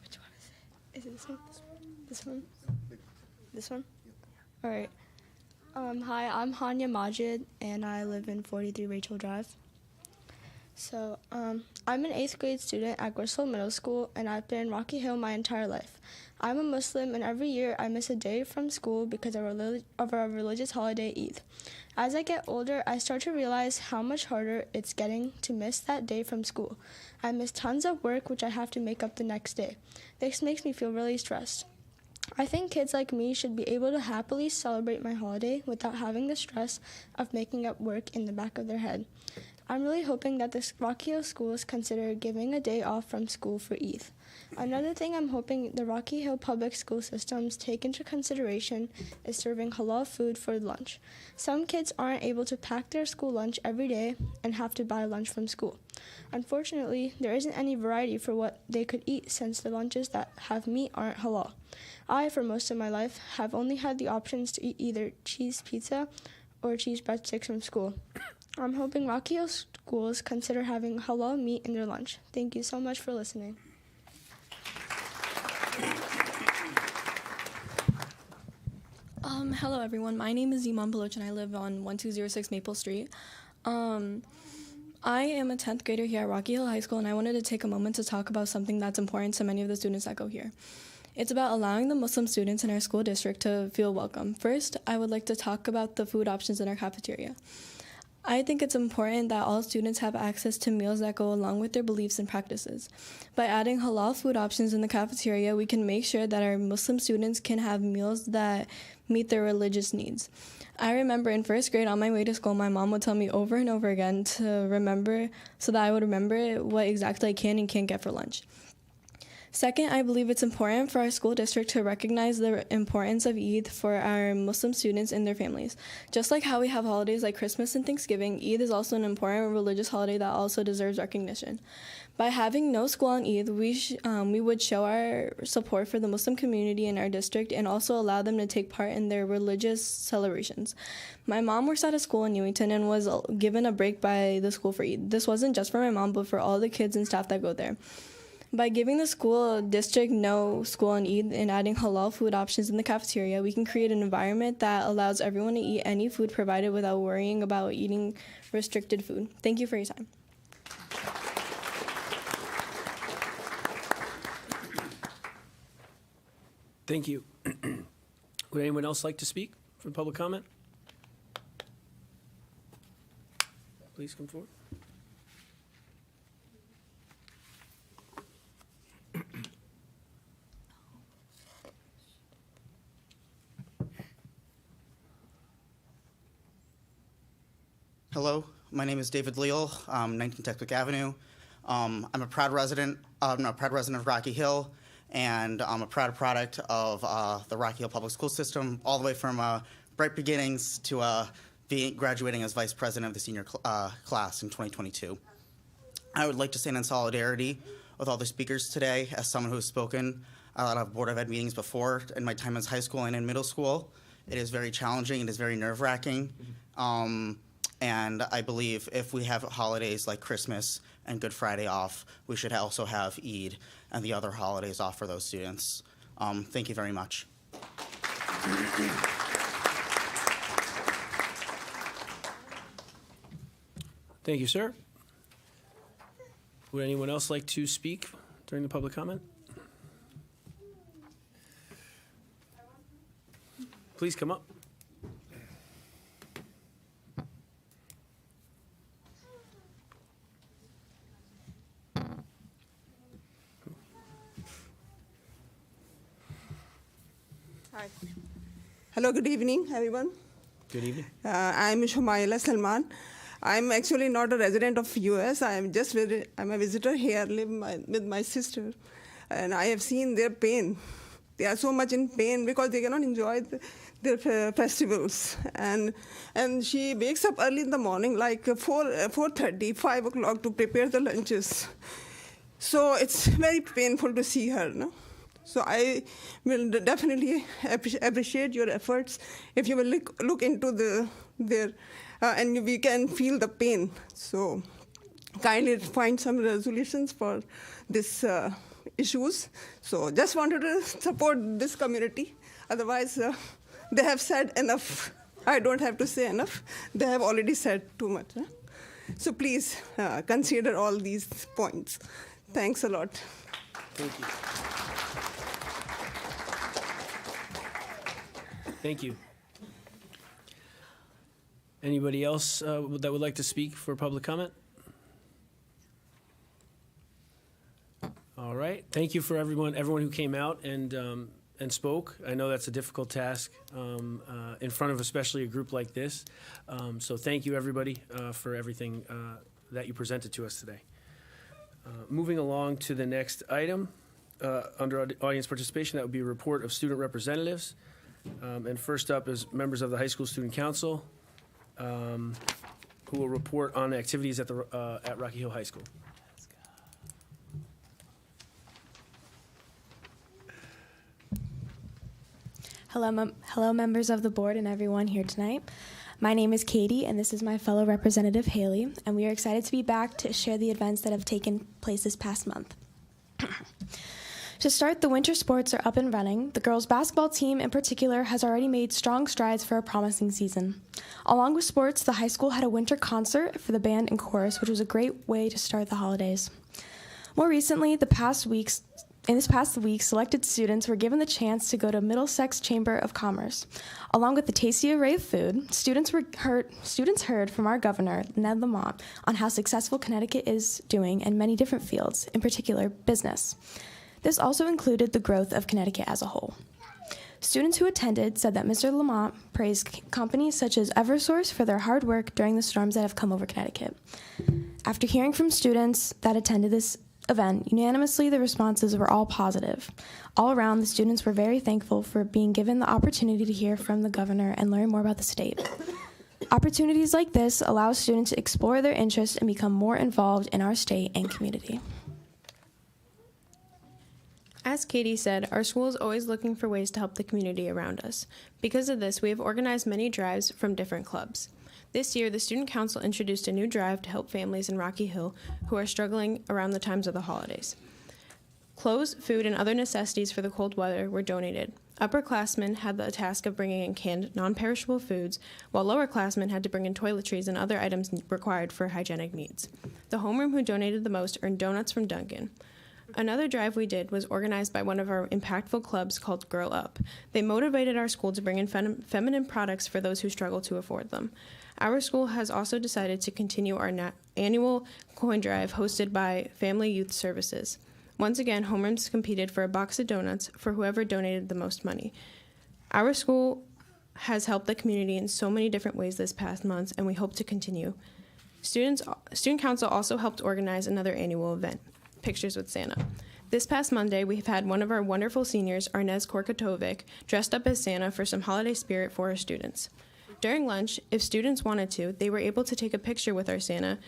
S16: Which one is it? Is it this one? This one? This one? All right. Hi, I'm Hanya Majid, and I live in 43 Rachel Drive. So, I'm an 8th grade student at Griswold Middle School, and I've been in Rocky Hill my entire life. I'm a Muslim, and every year I miss a day from school because of our religious holiday, Eid. As I get older, I start to realize how much harder it's getting to miss that day from school. I miss tons of work, which I have to make up the next day. This makes me feel really stressed. I think kids like me should be able to happily celebrate my holiday without having the stress of making up work in the back of their head. I'm really hoping that the Rocky Hill schools consider giving a day off from school for Eid. Another thing I'm hoping the Rocky Hill public school systems take into consideration is serving halal food for lunch. Some kids aren't able to pack their school lunch every day and have to buy lunch from school. Unfortunately, there isn't any variety for what they could eat since the lunches that have meat aren't halal. I, for most of my life, have only had the options to eat either cheese pizza or cheese breadsticks from school. I'm hoping Rocky Hill schools consider having halal meat in their lunch. Thank you so much for listening.
S17: Hello everyone, my name is Iman Baloch and I live on 1206 Maple Street. I am a 10th grader here at Rocky Hill High School and I wanted to take a moment to talk about something that's important to many of the students that go here. It's about allowing the Muslim students in our school district to feel welcome. First, I would like to talk about the food options in our cafeteria. I think it's important that all students have access to meals that go along with their beliefs and practices. By adding halal food options in the cafeteria, we can make sure that our Muslim students can have meals that meet their religious needs. I remember in 1st grade on my way to school, my mom would tell me over and over again to remember, so that I would remember what exactly I can and can't get for lunch. Second, I believe it's important for our school district to recognize the importance of Eid for our Muslim students and their families. Just like how we have holidays like Christmas and Thanksgiving, Eid is also an important religious holiday that also deserves recognition. By having no school on Eid, we would show our support for the Muslim community in our district and also allow them to take part in their religious celebrations. My mom works at a school in Newington and was given a break by the school for Eid. This wasn't just for my mom, but for all the kids and staff that go there. By giving the school district no school on Eid and adding halal food options in the cafeteria, we can create an environment that allows everyone to eat any food provided without worrying about eating restricted food. Thank you for your time.
S1: Thank you. Would anyone else like to speak for public comment? Please come forward.
S18: Hello, my name is David Leal, 19 Textbook Avenue. I'm a proud resident of Rocky Hill, and I'm a proud product of the Rocky Hill Public School System, all the way from bright beginnings to graduating as vice president of the senior class in 2022. I would like to stand in solidarity with all the speakers today as someone who has spoken a lot of Board of Ed meetings before in my time as high school and in middle school. It is very challenging. It is very nerve-wracking. And I believe if we have holidays like Christmas and Good Friday off, we should also have Eid and the other holidays off for those students. Thank you very much.
S1: Thank you, sir. Would anyone else like to speak during the public comment? Please come up.
S19: Hi. Hello, good evening, everyone.
S1: Good evening.
S19: I'm Shumaila Salman. I'm actually not a resident of US. I'm a visitor here, with my sister, and I have seen their pain. They are so much in pain because they cannot enjoy their festivals. And she wakes up early in the morning, like 4:30, 5 o'clock, to prepare the lunches. So it's very painful to see her, no? So I will definitely appreciate your efforts if you will look into their and we can feel the pain. So kindly find some resolutions for this issues. So just wanted to support this community. Otherwise, they have said enough. I don't have to say enough. They have already said too much. Huh? So please consider all these points. Thanks a lot.
S1: Thank you. Thank you. Anybody else that would like to speak for public comment? All right. Thank you for everyone who came out and spoke. I know that's a difficult task in front of especially a group like this. So thank you, everybody, for everything that you presented to us today. Moving along to the next item, under audience participation, that would be a report of student representatives. And first up is members of the High School Student Council, who will report on the activities at Rocky Hill High School.
S20: Hello, members of the board and everyone here tonight. My name is Katie, and this is my fellow representative, Haley, and we are excited to be back to share the events that have taken place this past month. To start, the winter sports are up and running. The girls' basketball team, in particular, has already made strong strides for a promising season. Along with sports, the high school had a winter concert for the band and chorus, which was a great way to start the holidays. More recently, in this past week, selected students were given the chance to go to Middlesex Chamber of Commerce. Along with the tasty array of food, students heard from our governor, Ned Lamont, on how successful Connecticut is doing in many different fields, in particular business. This also included the growth of Connecticut as a whole. Students who attended said that Mr. Lamont praised companies such as Eversource for their hard work during the storms that have come over Connecticut. After hearing from students that attended this event, unanimously the responses were all positive. All around, the students were very thankful for being given the opportunity to hear from the governor and learn more about the state. Opportunities like this allow students to explore their interests and become more involved in our state and community.
S21: As Katie said, our school is always looking for ways to help the community around us. Because of this, we have organized many drives from different clubs. This year, the Student Council introduced a new drive to help families in Rocky Hill who are struggling around the times of the holidays. Clothes, food, and other necessities for the cold weather were donated. Upperclassmen had the task of bringing in canned, non-perishable foods, while lowerclassmen had to bring in toiletries and other items required for hygienic needs. The homeroom who donated the most earned donuts from Dunkin'. Another drive we did was organized by one of our impactful clubs called Girl Up. They motivated our school to bring in feminine products for those who struggle to afford them. Our school has also decided to continue our annual coin drive hosted by Family Youth Services. Once again, homerooms competed for a box of donuts for whoever donated the most money. Our school has helped the community in so many different ways this past month, and we hope to continue. Student Council also helped organize another annual event, Pictures with Santa. This past Monday, we've had one of our wonderful seniors, Arnez Korkatovic, dressed up as Santa for some holiday spirit for our students. During lunch, if students wanted to, they were able to take a picture with our Santa,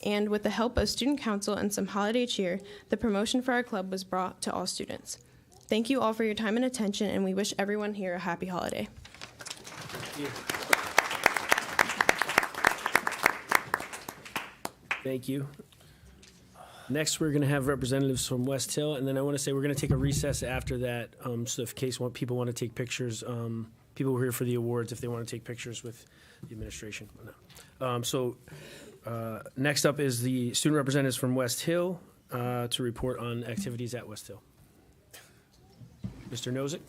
S21: and with the help of Student Council and some holiday cheer, the promotion for our club was brought to all students. Thank you all for your time and attention, and we wish everyone here a happy holiday.
S1: Thank you. Next, we're going to have representatives from West Hill, and then I want to say we're going to take a recess after that, so if in case people want to take pictures, people who are here for the awards, if they want to take pictures with the administration. Next up is the student representatives from West Hill to report on activities at West Hill. Mr. Nozick.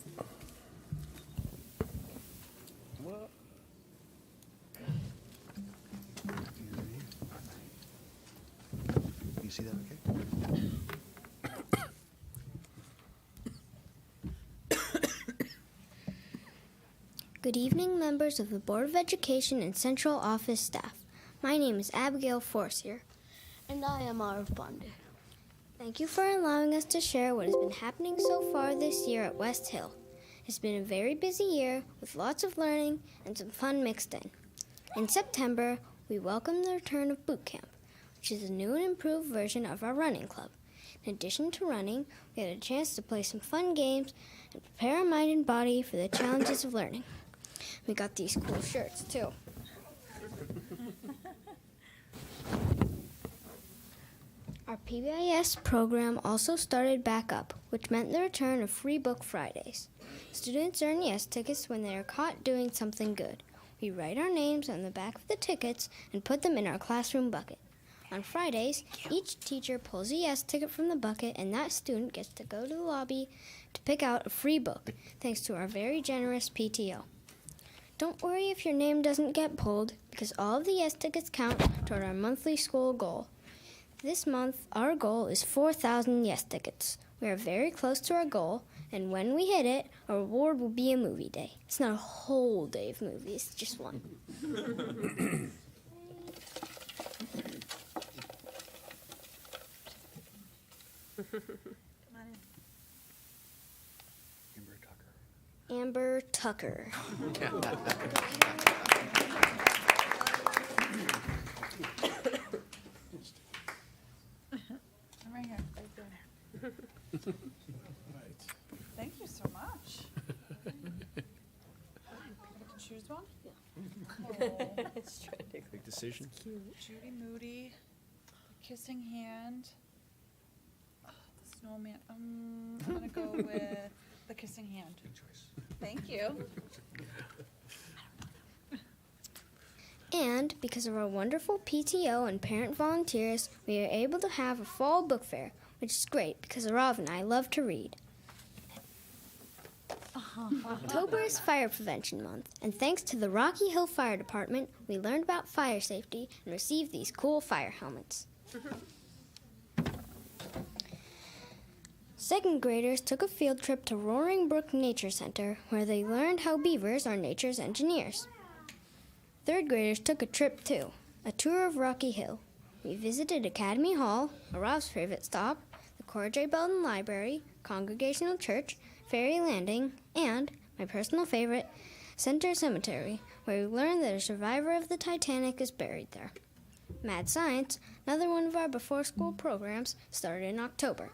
S6: You see that okay?
S15: Good evening, members of the Board of Education and Central Office staff. My name is Abigail Forcier.
S2: And I am Arif Pandey.
S15: Thank you for allowing us to share what has been happening so far this year at West Hill. It's been a very busy year with lots of learning and some fun mixed in. In September, we welcomed the return of boot camp, which is a new and improved version of our running club. In addition to running, we had a chance to play some fun games and prepare our mind and body for the challenges of learning. We got these cool shirts, too. Our PBIS program also started back up, which meant the return of Free Book Fridays. Students earn YES tickets when they are caught doing something good. We write our names on the back of the tickets and put them in our classroom bucket. On Fridays, each teacher pulls a YES ticket from the bucket, and that student gets to go to the lobby to pick out a free book, thanks to our very generous PTO. Don't worry if your name doesn't get pulled, because all of the YES tickets count toward our monthly school goal. This month, our goal is 4,000 YES tickets. We are very close to our goal, and when we hit it, our reward will be a movie day. It's not a whole day of movies, just one. Amber Tucker.
S22: I'm right here. Thank you so much. I get to choose one? Yeah.
S1: Big decision.
S22: Judy Moody, The Kissing Hand, The Snowman. I'm gonna go with The Kissing Hand. Good choice. Thank you.
S15: And because of our wonderful PTO and parent volunteers, we are able to have a fall book fair, which is great because Arav and I love to read. October is Fire Prevention Month, and thanks to the Rocky Hill Fire Department, we learned about fire safety and received these cool fire helmets. Second graders took a field trip to Roaring Brook Nature Center, where they learned how beavers are nature's engineers. Third graders took a trip too, a tour of Rocky Hill. We visited Academy Hall, Arav's favorite stop, the Cora J. Belden Library, Congregational Church, Ferry Landing, and, my personal favorite, Center Cemetery, where we learned that a survivor of the Titanic is buried there. Mad Science, another one of our before-school programs, started in October.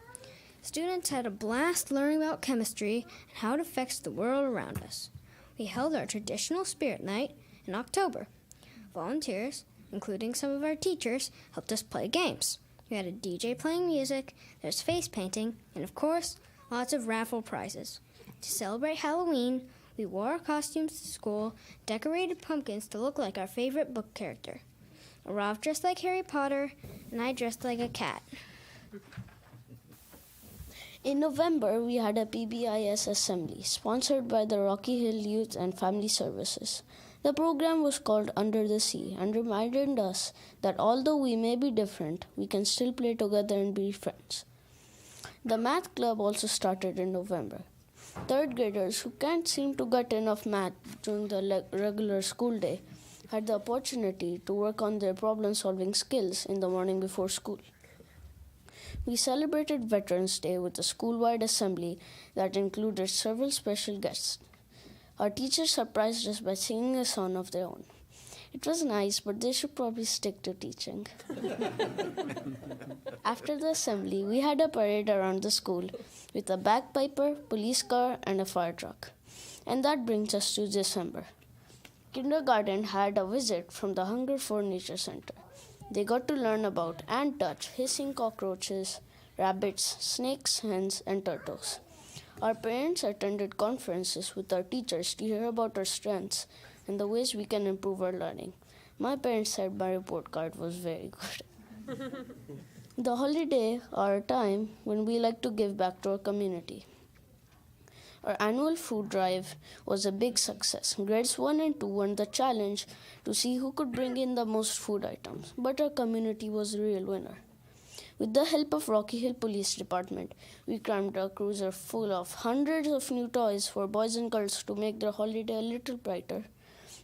S15: Students had a blast learning about chemistry and how it affects the world around us. We held our traditional spirit night in October. Volunteers, including some of our teachers, helped us play games. We had a DJ playing music, there's face painting, and of course, lots of raffle prizes. To celebrate Halloween, we wore our costumes to school, decorated pumpkins to look like our favorite book character. Arav dressed like Harry Potter, and I dressed like a cat.
S2: In November, we had a PBIS assembly sponsored by the Rocky Hill Youth and Family Services. The program was called Under the Sea and reminded us that although we may be different, we can still play together and be friends. The math club also started in November. Third graders who can't seem to get enough math during the regular school day had the opportunity to work on their problem-solving skills in the morning before school. We celebrated Veterans Day with a school-wide assembly that included several special guests. Our teachers surprised us by singing a song of their own. It was nice, but they should probably stick to teaching. After the assembly, we had a parade around the school with a bagpiper, police car, and a fire truck. And that brings us to December. Kindergarten had a visit from the Hungerford Nature Center. They got to learn about ant touch, hissing cockroaches, rabbits, snakes, hens, and turtles. Our parents attended conferences with our teachers to hear about our strengths and the ways we can improve our learning. My parents said my report card was very good. The holiday are a time when we like to give back to our community. Our annual food drive was a big success. Grades 1 and 2 won the challenge to see who could bring in the most food items, but our community was the real winner. With the help of Rocky Hill Police Department, we crammed a cruiser full of hundreds of new toys for boys and girls to make their holiday a little brighter.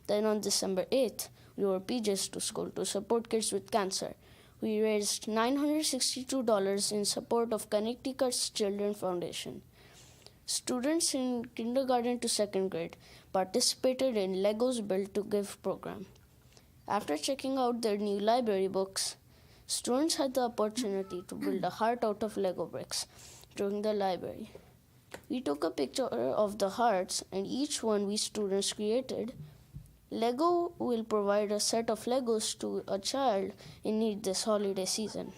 S2: Then on December 8th, we wore PJs to school to support kids with cancer. We raised $962 in support of Connecticut's Children Foundation. Students in kindergarten to second grade participated in Legos Build to Give program. After checking out their new library books, students had the opportunity to build a heart out of Lego bricks during the library. We took a picture of the hearts and each one we students created. Lego will provide a set of Legos to a child in need this holiday season.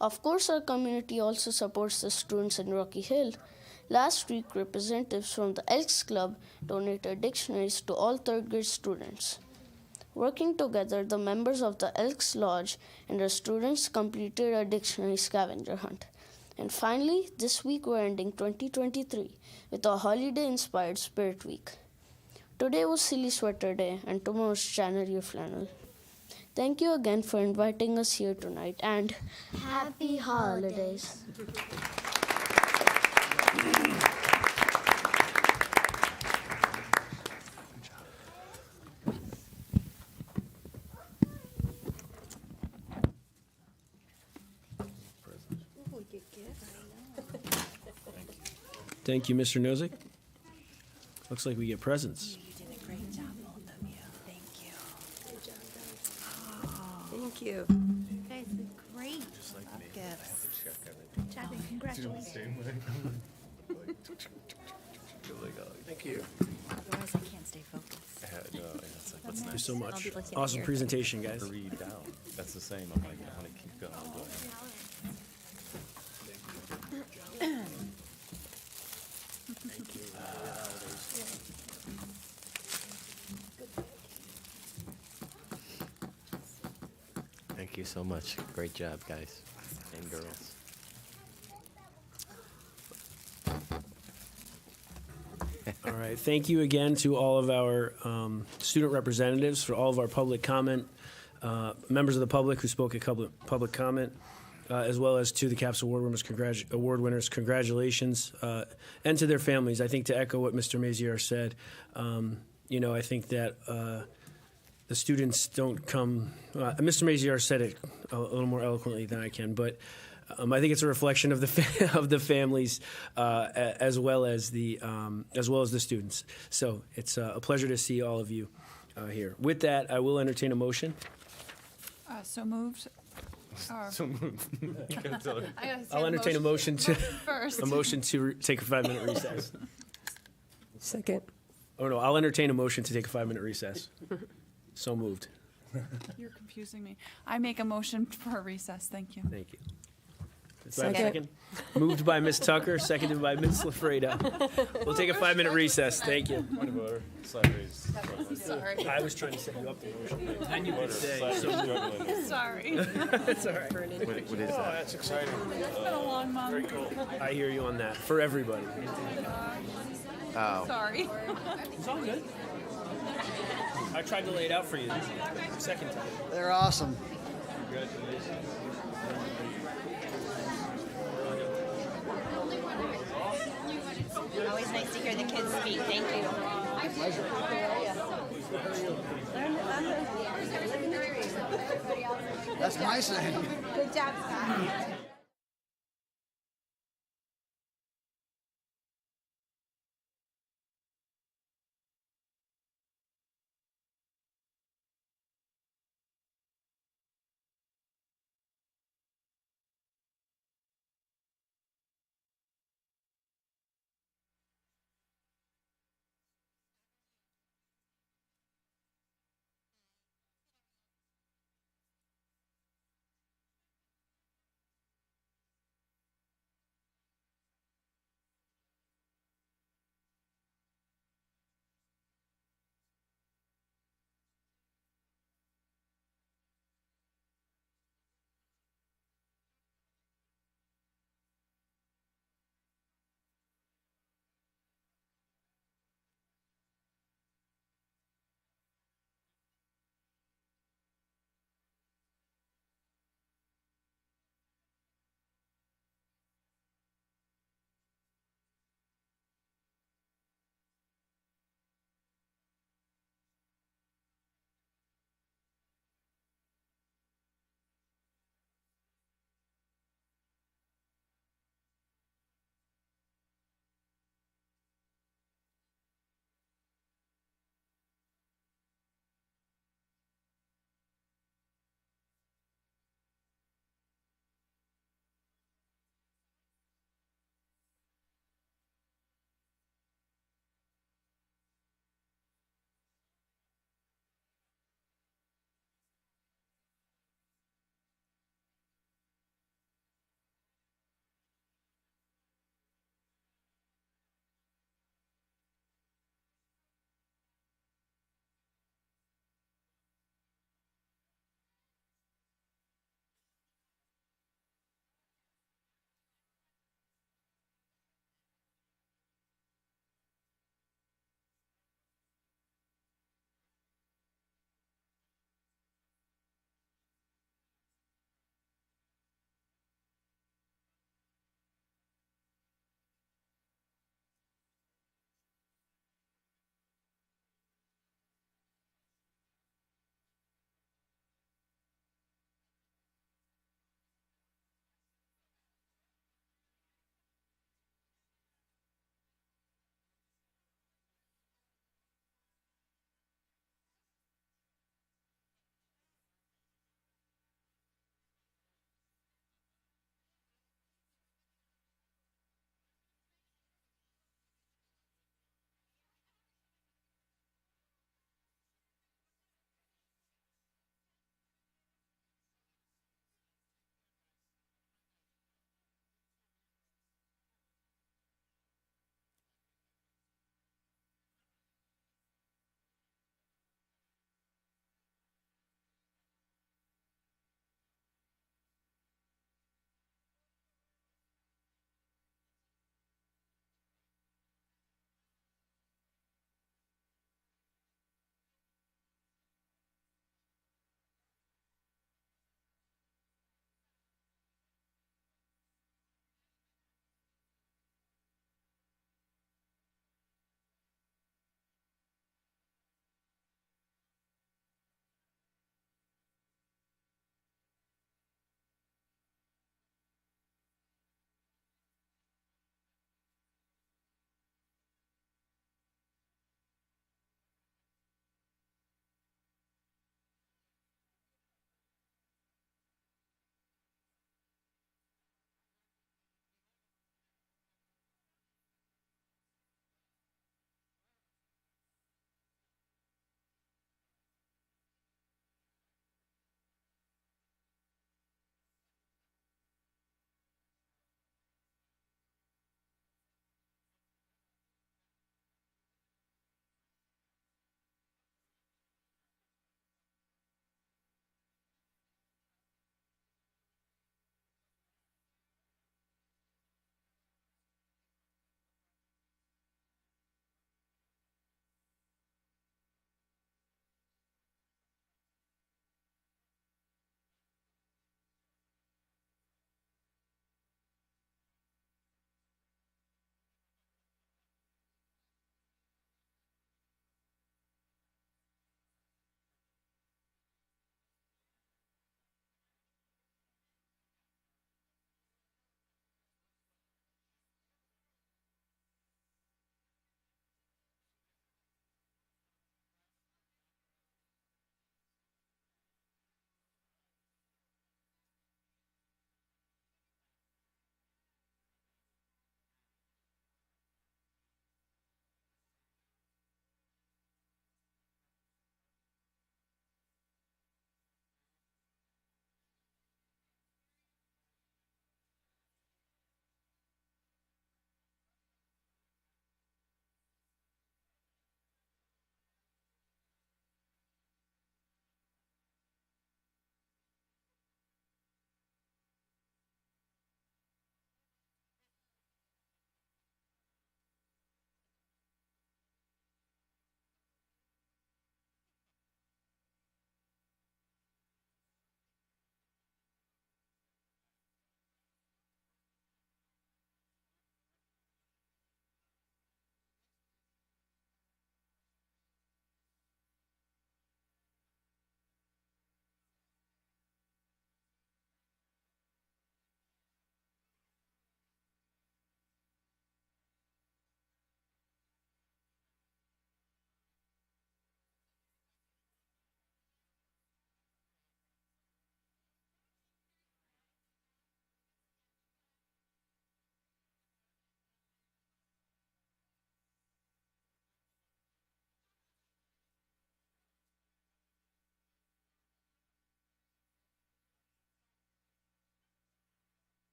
S2: Of course, our community also supports the students in Rocky Hill. Last week, representatives from the Elks Club donated dictionaries to all third grade students. Working together, the members of the Elks Lodge and our students completed a dictionary scavenger hunt. And finally, this week we're ending 2023 with a holiday-inspired Spirit Week. Today was Silly Sweater Day, and tomorrow's Channel Your Flannel. Thank you again for inviting us here tonight, and Happy Holidays.
S1: Thank you, Mr. Nozick. Looks like we get presents.
S4: You did a great job, both of you. Thank you. Good job, guys. Thank you.
S5: Guys, great gifts. Good job and congratulations.
S3: Thank you.
S4: Otherwise, I can't stay focused.
S1: Thank you so much. Awesome presentation, guys.
S23: Read down. That's the same. I'm like, I want to keep going.
S3: Thank you.
S23: Thank you so much. Great job, guys and girls.
S1: All right. Thank you again to all of our student representatives, for all of our public comment, members of the public who spoke at public comment, as well as to the CAPS award winners. Congratulations, and to their families. I think, to echo what Mr. Maziere said, I think that the students don't come. Mr. Maziere said it a little more eloquently than I can, but I think it's a reflection of the of the families as well as the students. So it's a pleasure to see all of you here. With that, I will entertain a motion.
S22: So moved.
S23: So moved.
S1: I'll entertain a motion to
S22: first.
S1: a motion to take a 5-minute recess.
S4: Second.
S1: Oh no, I'll entertain a motion to take a 5-minute recess. So moved.
S22: You're confusing me. I make a motion for a recess. Thank you.
S1: Thank you. Do I have a second? Moved by Ms. Tucker, seconded by Ms. Lafredo. We'll take a 5-minute recess. Thank you.
S23: Point of order. Sideways.
S22: Sorry.
S1: I was trying to set you up the motion. Then you could say.
S22: Sorry.
S1: That's all right.
S23: What is
S3: Oh,
S23: that?
S3: that's exciting.
S22: It's been a long month.
S3: Very cool.
S1: I hear you on that. For everybody.
S23: Oh.
S22: Sorry.
S1: It's all good. I tried to lay it out for you second time.
S6: They're awesome.
S23: Congratulations.
S5: Always nice to hear the kids speak. Thank you. My pleasure.
S6: That's my saying.
S5: Good job, Scott.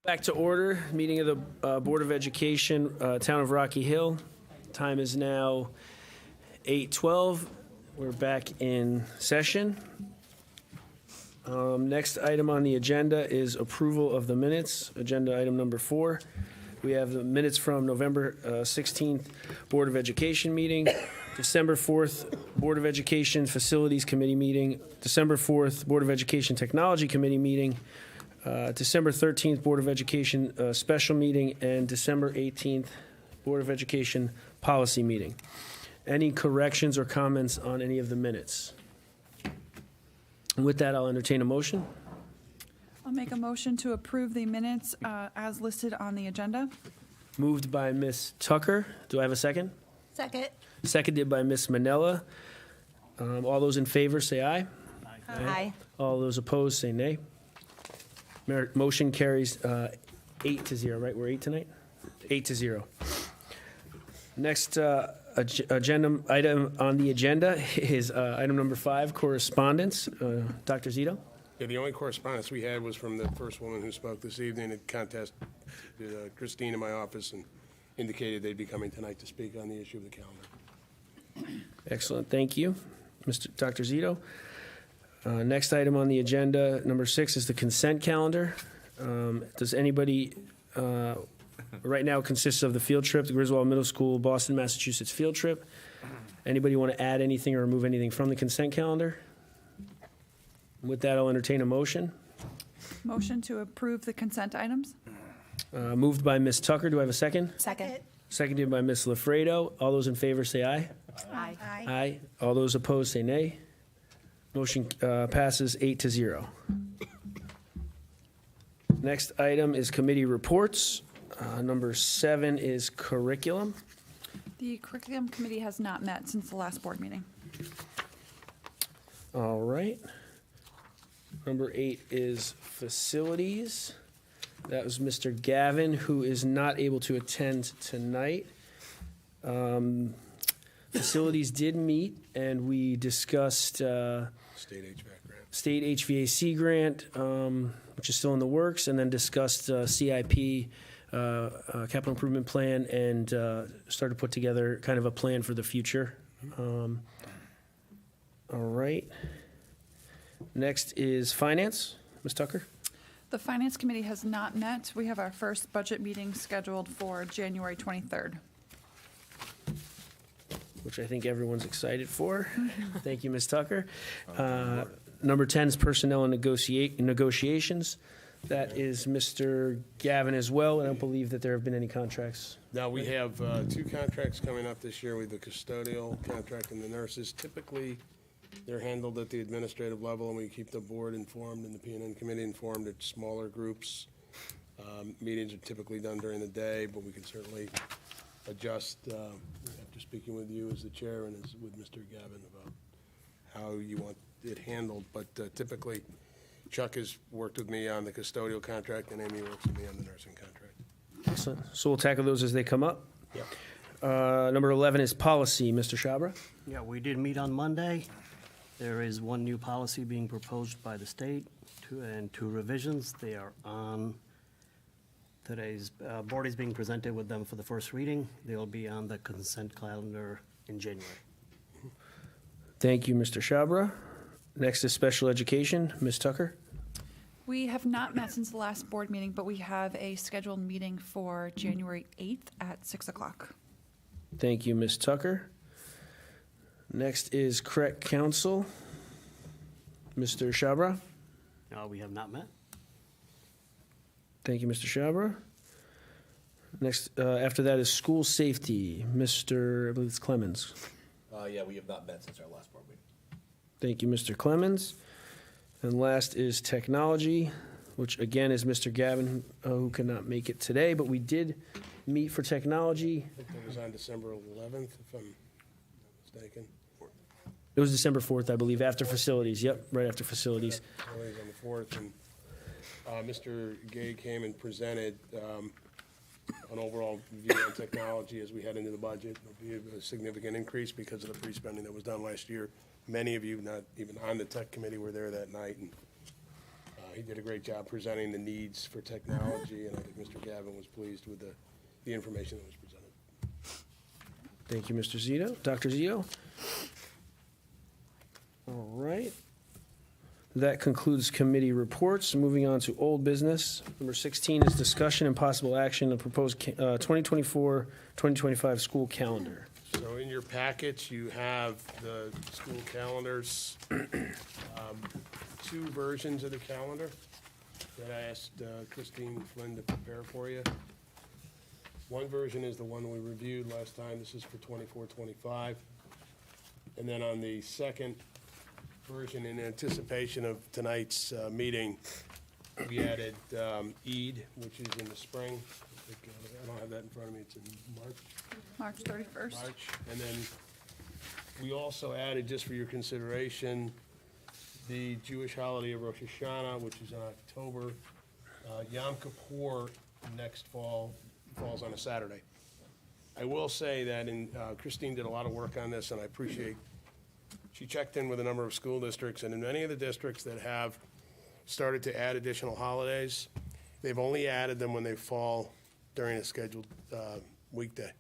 S1: Back to order, meeting of the Board of Education, Town of Rocky Hill. Time is now 8:12. We're back in session. Next item on the agenda is approval of the minutes. Agenda item number 4. We have the minutes from November 16th Board of Education meeting, December 4th Board of Education Facilities Committee meeting, December 4th Board of Education Technology Committee meeting, December 13th Board of Education special meeting, and December 18th Board of Education policy meeting. Any corrections or comments on any of the minutes? And with that, I'll entertain a motion.
S22: I'll make a motion to approve the minutes as listed on the agenda.
S1: Moved by Ms. Tucker. Do I have a second?
S5: Second.
S1: Seconded by Ms. Manella. All those in favor say aye.
S5: Aye.
S1: All those opposed say nay. Motion carries 8-0, right? We're 8 tonight? 8-0. Next agenda item on the agenda is item number 5, correspondence. Dr. Zito?
S3: Yeah, the only correspondence we had was from the first woman who spoke this evening. It contacted Christine in my office and indicated they'd be coming tonight to speak on the issue of the calendar.
S1: Excellent, thank you, Dr. Zito. Next item on the agenda, number 6, is the consent calendar. Does anybody, right now it consists of the field trip, the Griswold Middle School, Boston, Massachusetts field trip. Anybody want to add anything or remove anything from the consent calendar? With that, I'll entertain a motion.
S22: Motion to approve the consent items.
S1: Moved by Ms. Tucker. Do I have a second?
S5: Second.
S1: Seconded by Ms. Lafredo. All those in favor say aye.
S5: Aye.
S1: Aye. All those opposed say nay. Motion passes 8-0. Next item is committee reports. Number 7 is curriculum.
S22: The curriculum committee has not met since the last board meeting.
S1: All right. Number 8 is facilities. That was Mr. Gavin, who is not able to attend tonight. Facilities did meet, and we discussed
S3: State HVAC grant.
S1: state HVAC grant, which is still in the works, and then discussed CIP, capital improvement plan, and started to put together kind of a plan for the future. All right. Next is finance. Ms. Tucker?
S22: The finance committee has not met. We have our first budget meeting scheduled for January 23rd.
S1: Which I think everyone's excited for. Thank you, Ms. Tucker. Number 10 is personnel and negotiations. That is Mr. Gavin as well. I don't believe that there have been any contracts.
S3: Now, we have 2 contracts coming up this year with the custodial contract and the nurses. Typically, they're handled at the administrative level, and we keep the board informed and the P&N committee informed at smaller groups. Meetings are typically done during the day, but we can certainly adjust after speaking with you as the chair and as with Mr. Gavin about how you want it handled. But typically, Chuck has worked with me on the custodial contract, and Amy works with me on the nursing contract.
S1: Excellent. So we'll tackle those as they come up.
S3: Yep.
S1: Number 11 is policy. Mr. Shabra?
S7: Yeah, we did meet on Monday. There is one new policy being proposed by the state and 2 revisions. They are on today's board is being presented with them for the first reading. They'll be on the consent calendar in January.
S1: Thank you, Mr. Shabra. Next is special education. Ms. Tucker?
S22: We have not met since the last board meeting, but we have a scheduled meeting for January 8th at 6 o'clock.
S1: Thank you, Ms. Tucker. Next is correct counsel. Mr. Shabra?
S7: We have not met.
S1: Thank you, Mr. Shabra. Next, after that is school safety. Mr. I believe it's Clemens.
S8: Yeah, we have not met since our last board meeting.
S1: Thank you, Mr. Clemens. And last is technology, which again is Mr. Gavin, who cannot make it today, but we did meet for technology.
S3: I think that was on December 11th, if I'm not mistaken.
S1: It was December 4th, I believe, after facilities. Yep, right after facilities.
S3: Facilities on the 4th, and Mr. Gay came and presented an overall view on technology as we head into the budget. It'll be a significant increase because of the pre-spending that was done last year. Many of you, not even on the tech committee, were there that night, and he did a great job presenting the needs for technology, and I think Mr. Gavin was pleased with the information that was presented.
S1: Thank you, Mr. Zito. Dr. Zito? All right. That concludes committee reports. Moving on to old business. Number 16 is discussion and possible action of proposed 2024-2025 school calendar.
S3: So in your packets, you have the school calendars, two versions of the calendar that I asked Christine Flynn to prepare for you. One version is the one we reviewed last time. This is for 24-25. And then on the second version, in anticipation of tonight's meeting, we added Eid, which is in the spring. I don't have that in front of me. It's in March.
S22: March 31st.
S3: March. And then we also added, just for your consideration, the Jewish holiday of Rosh Hashanah, which is in October. Yom Kippur next fall falls on a Saturday. I will say that Christine did a lot of work on this, and I appreciate, she checked in with a number of school districts, and in many of the districts that have started to add additional holidays, they've only added them when they fall during a scheduled weekday.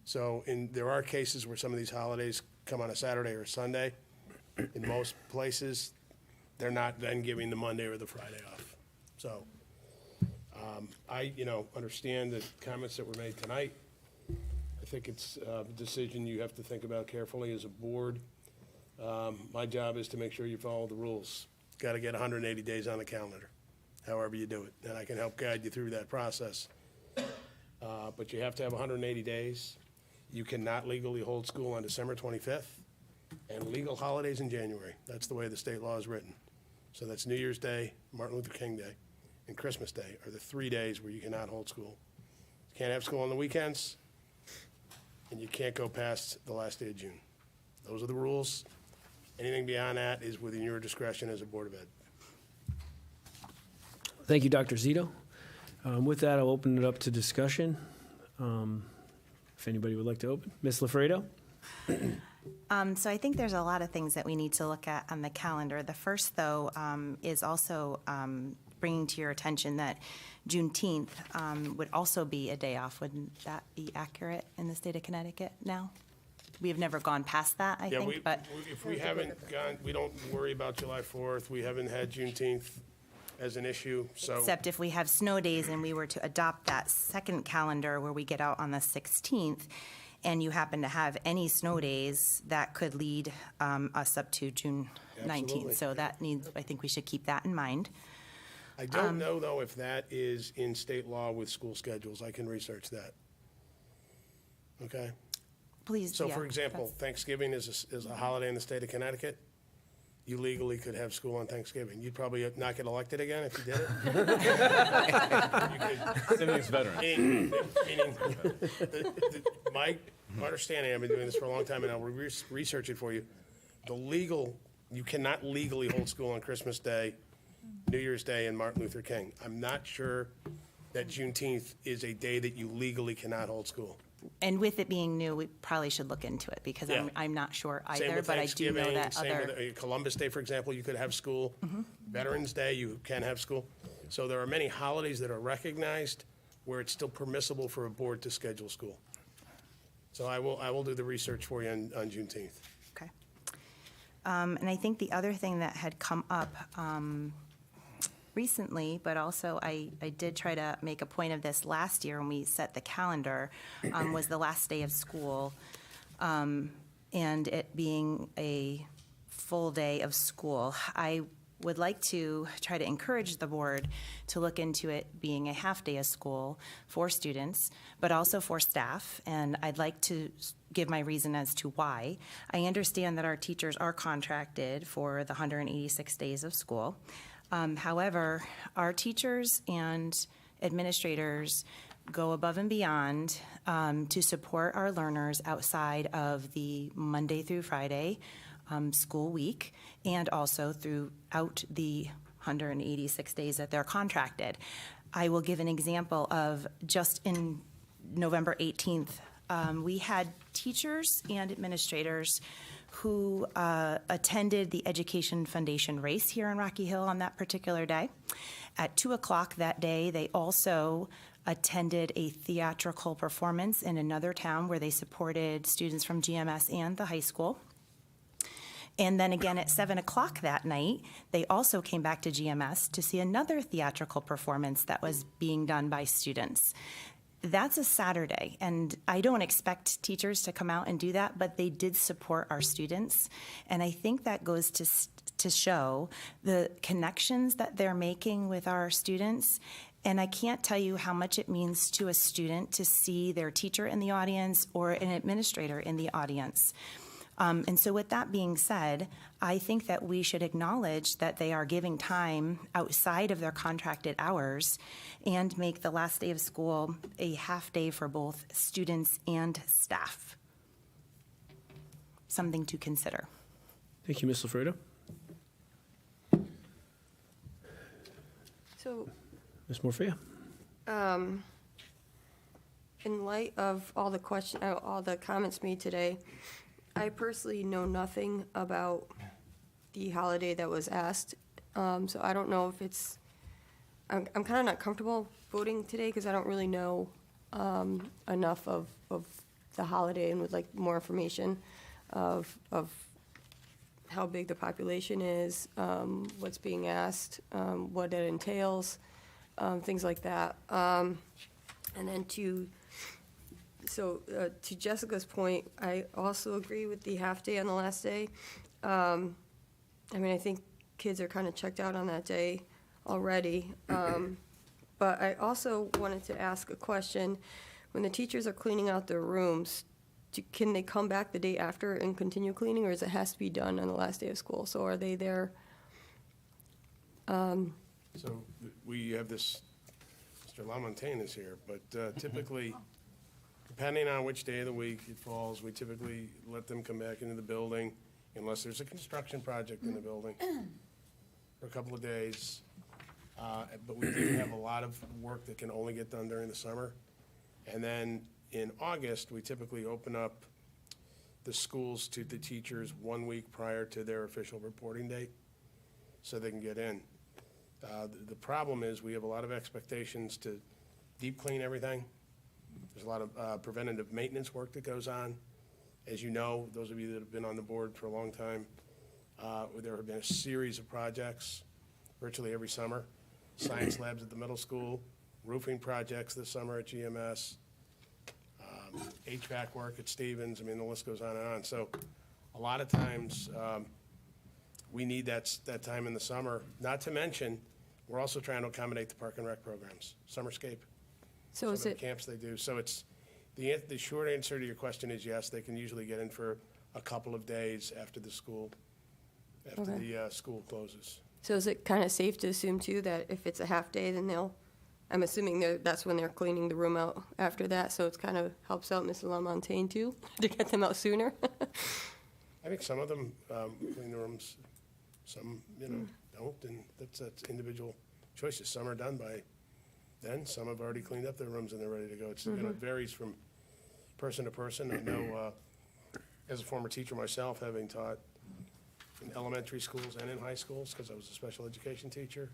S3: So there are cases where some of these holidays come on a Saturday or a Sunday. In most places, they're not then giving the Monday or the Friday off. So I understand the comments that were made tonight. I think it's a decision you have to think about carefully as a board. My job is to make sure you follow the rules. Got to get 180 days on the calendar, however you do it, and I can help guide you through that process. But you have to have 180 days. You cannot legally hold school on December 25th, and legal holidays in January. That's the way the state law is written. So that's New Year's Day, Martin Luther King Day, and Christmas Day are the 3 days where you cannot hold school. You can't have school on the weekends, and you can't go past the last day of June. Those are the rules. Anything beyond that is within your discretion as a Board of Ed.
S1: Thank you, Dr. Zito. With that, I'll open it up to discussion. If anybody would like to open. Ms. Lafredo?
S5: So I think there's a lot of things that we need to look at on the calendar. The first, though, is also bringing to your attention that Juneteenth would also be a day off. Wouldn't that be accurate in the state of Connecticut now? We have never gone past that, I think, but.
S3: If we haven't gone, we don't worry about July 4th. We haven't had Juneteenth as an issue, so.
S5: Except if we have snow days and we were to adopt that second calendar where we get out on the 16th, and you happen to have any snow days, that could lead us up to June 19th.
S3: Absolutely.
S5: So that needs, I think we should keep that in mind.
S3: I don't know, though, if that is in state law with school schedules. I can research that. Okay?
S5: Please,
S3: So,
S5: yeah,
S3: for example,
S5: that's-
S3: Thanksgiving is a holiday in the state of Connecticut. You legally could have school on Thanksgiving. You'd probably not get elected again if you did it.
S9: Civics veteran.
S3: Meaning, my understanding, I've been doing this for a long time, and I'll research it for you. You cannot legally hold school on Christmas Day, New Year's Day, and Martin Luther King. I'm not sure that Juneteenth is a day that you legally cannot hold school.
S5: And with it being new, we probably should look into it because
S3: Yeah.
S5: I'm not sure
S3: Same
S5: either,
S3: with
S5: but I do know
S3: Thanksgiving,
S5: that
S3: same
S5: other.
S3: with Columbus Day, for example, you could have school.
S5: Mm-hmm.
S3: Veterans Day, you can have school. So there are many holidays that are recognized where it's still permissible for a board to schedule school. So I will do the research for you on Juneteenth.
S5: Okay. And I think the other thing that had come up recently, but also I did try to make a point of this last year when we set the calendar, was the last day of school, and it being a full day of school. I would like to try to encourage the board to look into it being a half day of school for students, but also for staff, and I'd like to give my reason as to why. I understand that our teachers are contracted for the 186 days of school. However, our teachers and administrators go above and beyond to support our learners outside of the Monday through Friday school week and also throughout the 186 days that they're contracted. I will give an example of just in November 18th, we had teachers and administrators who attended the Education Foundation race here in Rocky Hill on that particular day. At 2 o'clock that day, they also attended a theatrical performance in another town where they supported students from GMS and the high school. And then again at 7 o'clock that night, they also came back to GMS to see another theatrical performance that was being done by students. That's a Saturday, and I don't expect teachers to come out and do that, but they did support our students. And I think that goes to show the connections that they're making with our students. And I can't tell you how much it means to a student to see their teacher in the audience or an administrator in the audience. And so with that being said, I think that we should acknowledge that they are giving time outside of their contracted hours and make the last day of school a half day for both students and staff. Something to consider.
S1: Thank you, Ms. Lafredo.
S9: So,
S1: Ms. Morfea?
S9: in light of all the comments made today, I personally know nothing about the holiday that was asked, so I don't know if it's, I'm kind of not comfortable voting today because I don't really know enough of the holiday and would like more information of how big the population is, what's being asked, what it entails, things like that. And then to Jessica's point, I also agree with the half day on the last day. I mean, I think kids are kind of checked out on that day already. But I also wanted to ask a question. When the teachers are cleaning out their rooms, can they come back the day after and continue cleaning, or does it has to be done on the last day of school? So are they there?
S3: So we have this, Mr. LaMontagne is here, but typically, depending on which day of the week it falls, we typically let them come back into the building unless there's a construction project in the building for a couple of days. But we do have a lot of work that can only get done during the summer. And then in August, we typically open up the schools to the teachers 1 week prior to their official reporting date so they can get in. The problem is we have a lot of expectations to deep clean everything. There's a lot of preventative maintenance work that goes on. As you know, those of you that have been on the board for a long time, there have been a series of projects virtually every summer. Science labs at the middle school, roofing projects this summer at GMS, HVAC work at Stevens. I mean, the list goes on and on. So a lot of times we need that time in the summer. Not to mention, we're also trying to accommodate the park and rec programs, Summerscape.
S9: So is
S3: some of
S9: it
S3: the camps they do. So it's the short answer to your question is yes. They can usually get in for a couple of days after the school school closes.
S9: So is it kind of safe to assume too that if it's a half day, then I'm assuming that's when they're cleaning the room out after that, so it kind of helps out Mrs. LaMontagne too, to get them out sooner?
S3: I think some of them clean the rooms, some, don't, and that's individual choices. Some are done by then, some have already cleaned up their rooms and they're ready to go. It's, it varies from person to person. I know, as a former teacher myself, having taught in elementary schools and in high schools, because I was a special education teacher,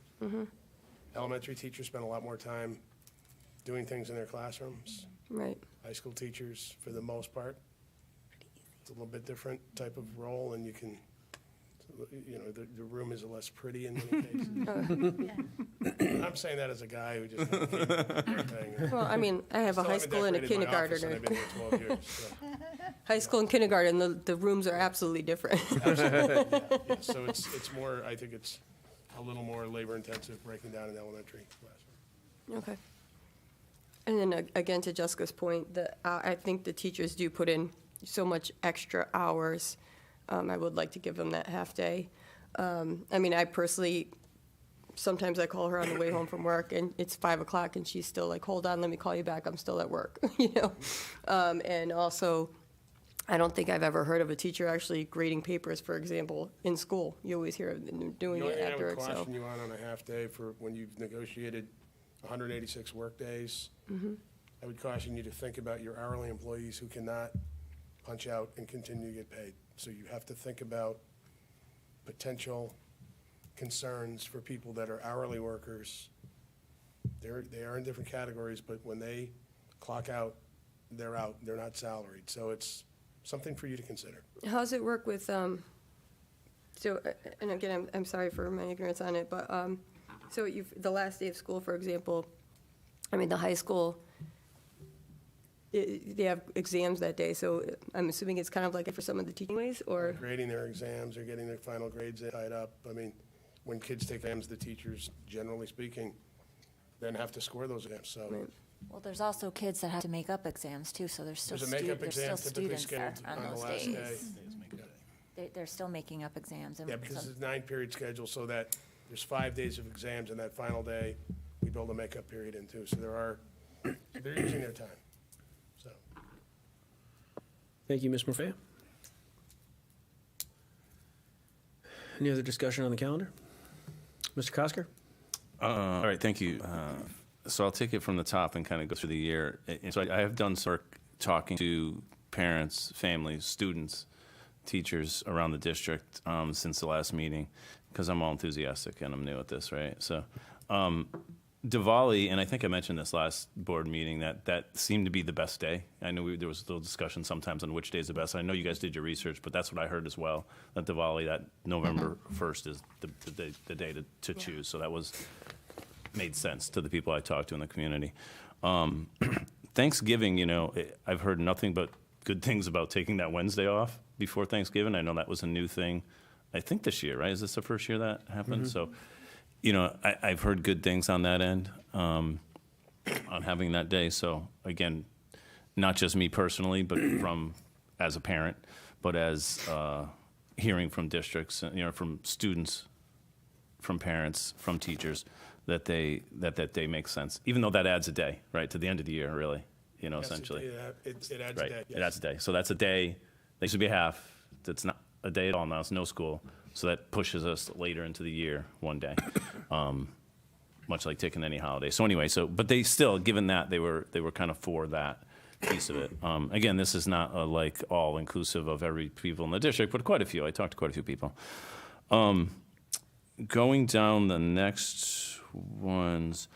S3: elementary teachers spend a lot more time doing things in their classrooms.
S9: Right.
S3: High school teachers, for the most part, it's a little bit different type of role, and you can, the room is less pretty in many cases. I'm saying that as a guy who just kind of came everything.
S9: Well, I mean, I have a
S3: Still
S9: high
S3: haven't
S9: school and a
S3: decorated my office,
S9: kindergartner.
S3: and I've been here 12 years. So.
S9: High school and kindergarten, the rooms are absolutely different.
S3: Absolutely. Yeah. So it's more, I think it's a little more labor intensive breaking down an elementary classroom.
S9: Okay. And then again, to Jessica's point, I think the teachers do put in so much extra hours. I would like to give them that half day. I mean, I personally, sometimes I call her on the way home from work and it's 5 o'clock and she's still like, hold on, let me call you back. I'm still at work, And also, I don't think I've ever heard of a teacher actually grading papers, for example, in school. You always hear of them doing
S3: The only
S9: it
S3: thing
S9: after
S3: I would
S9: it,
S3: caution you on a half day for when you've negotiated 186 work days, I would caution you to think about your hourly employees who cannot punch out and continue to get paid. So you have to think about potential concerns for people that are hourly workers. They are in different categories, but when they clock out, they're out. They're not salaried. So it's something for you to consider.
S9: How does it work with, so, and again, I'm sorry for my ignorance on it, but, so the last day of school, for example, I mean, the high school, they have exams that day, so I'm assuming it's kind of like for some of the teaching ways, or?
S3: Grading their exams or getting their final grades tied up. I mean, when kids take exams, the teachers, generally speaking, then have to score those exams, so.
S4: Well, there's also kids that have to make up exams too, so there's still
S3: There's a makeup exam typically
S4: students there
S3: scheduled
S4: on
S3: on the
S4: those
S3: last
S4: days.
S3: day.
S4: They're still making up exams. And
S3: Yeah, because
S4: so-
S3: it's a 9-period schedule, so that there's 5 days of exams, and that final day, we build a makeup period in too. So they're using their time, so.
S1: Thank you, Ms. Morfea. Any other discussion on the calendar? Mr. Kosker?
S10: All right, thank you. So I'll take it from the top and kind of go through the year. And so I have done some work talking to parents, families, students, teachers around the district since the last meeting, because I'm all enthusiastic and I'm new at this, right? So Diwali, and I think I mentioned this last board meeting, that seemed to be the best day. I know there was a little discussion sometimes on which day is the best. I know you guys did your research, but that's what I heard as well, that Diwali, that November 1st is the day to choose. So that made sense to the people I talked to in the community. Thanksgiving, I've heard nothing but good things about taking that Wednesday off before Thanksgiving. I know that was a new thing, I think this year, right? Is this the first year that happened? So, I've heard good things on that end, on having that day. So again, not just me personally, but as a parent, but as hearing from districts, from students, from parents, from teachers, that day makes sense. Even though that adds a day, right, to the end of the year, really,
S3: Yes,
S10: essentially.
S3: It adds
S10: Right,
S3: a day.
S10: it adds a day. So that's a day, they should be half. That's not a day at all now, it's no school. So that pushes us later into the year, one day, much like taking any holiday. So anyway, but they still, given that, they were kind of for that piece of it. Again, this is not like all inclusive of every people in the district, but quite a few. I talked to quite a few people. Going down the next ones,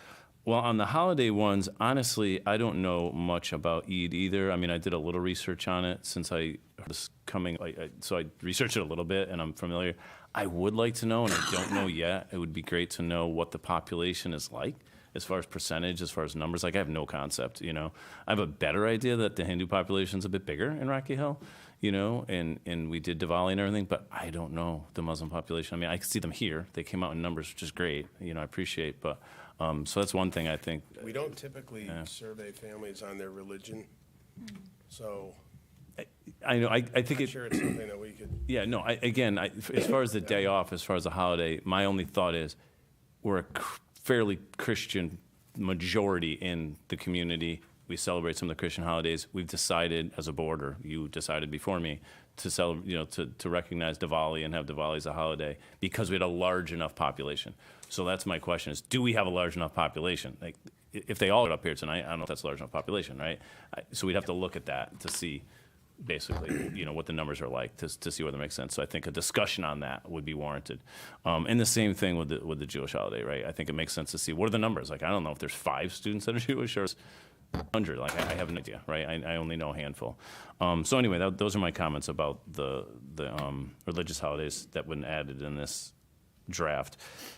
S10: well, on the holiday ones, honestly, I don't know much about Eid either. I mean, I did a little research on it since I heard this coming, so I researched it a little bit, and I'm familiar. I would like to know, and I don't know yet. It would be great to know what the population is like, as far as percentage, as far as numbers. Like, I have no concept, I have a better idea that the Hindu population's a bit bigger in Rocky Hill, and we did Diwali and everything, but I don't know the Muslim population. I mean, I can see them here. They came out in numbers, which is great, I appreciate, but so that's one thing I think.
S3: We don't typically survey families on their religion, so.
S10: I know, I think
S3: I'm sure it's something that we could.
S10: Yeah, no, as far as the day off, as far as the holiday, my only thought is we're a fairly Christian majority in the community. We celebrate some of the Christian holidays. We've decided as a board, or you decided before me, to celebrate, to recognize Diwali and have Diwali as a holiday because we had a large enough population. So that's my question: is do we have a large enough population? Like, if they all get up here tonight, I don't know if that's a large enough population, right? So we'd have to look at that to see, basically, what the numbers are like to see whether it makes sense. So I think a discussion on that would be warranted. And the same thing with the Jewish holiday, right? I think it makes sense to see what are the numbers. Like, I don't know if there's 5 students that are Jewish or 100. Like, I have no idea, right? I only know a handful. So anyway, those are my comments about the religious holidays that were added in this draft.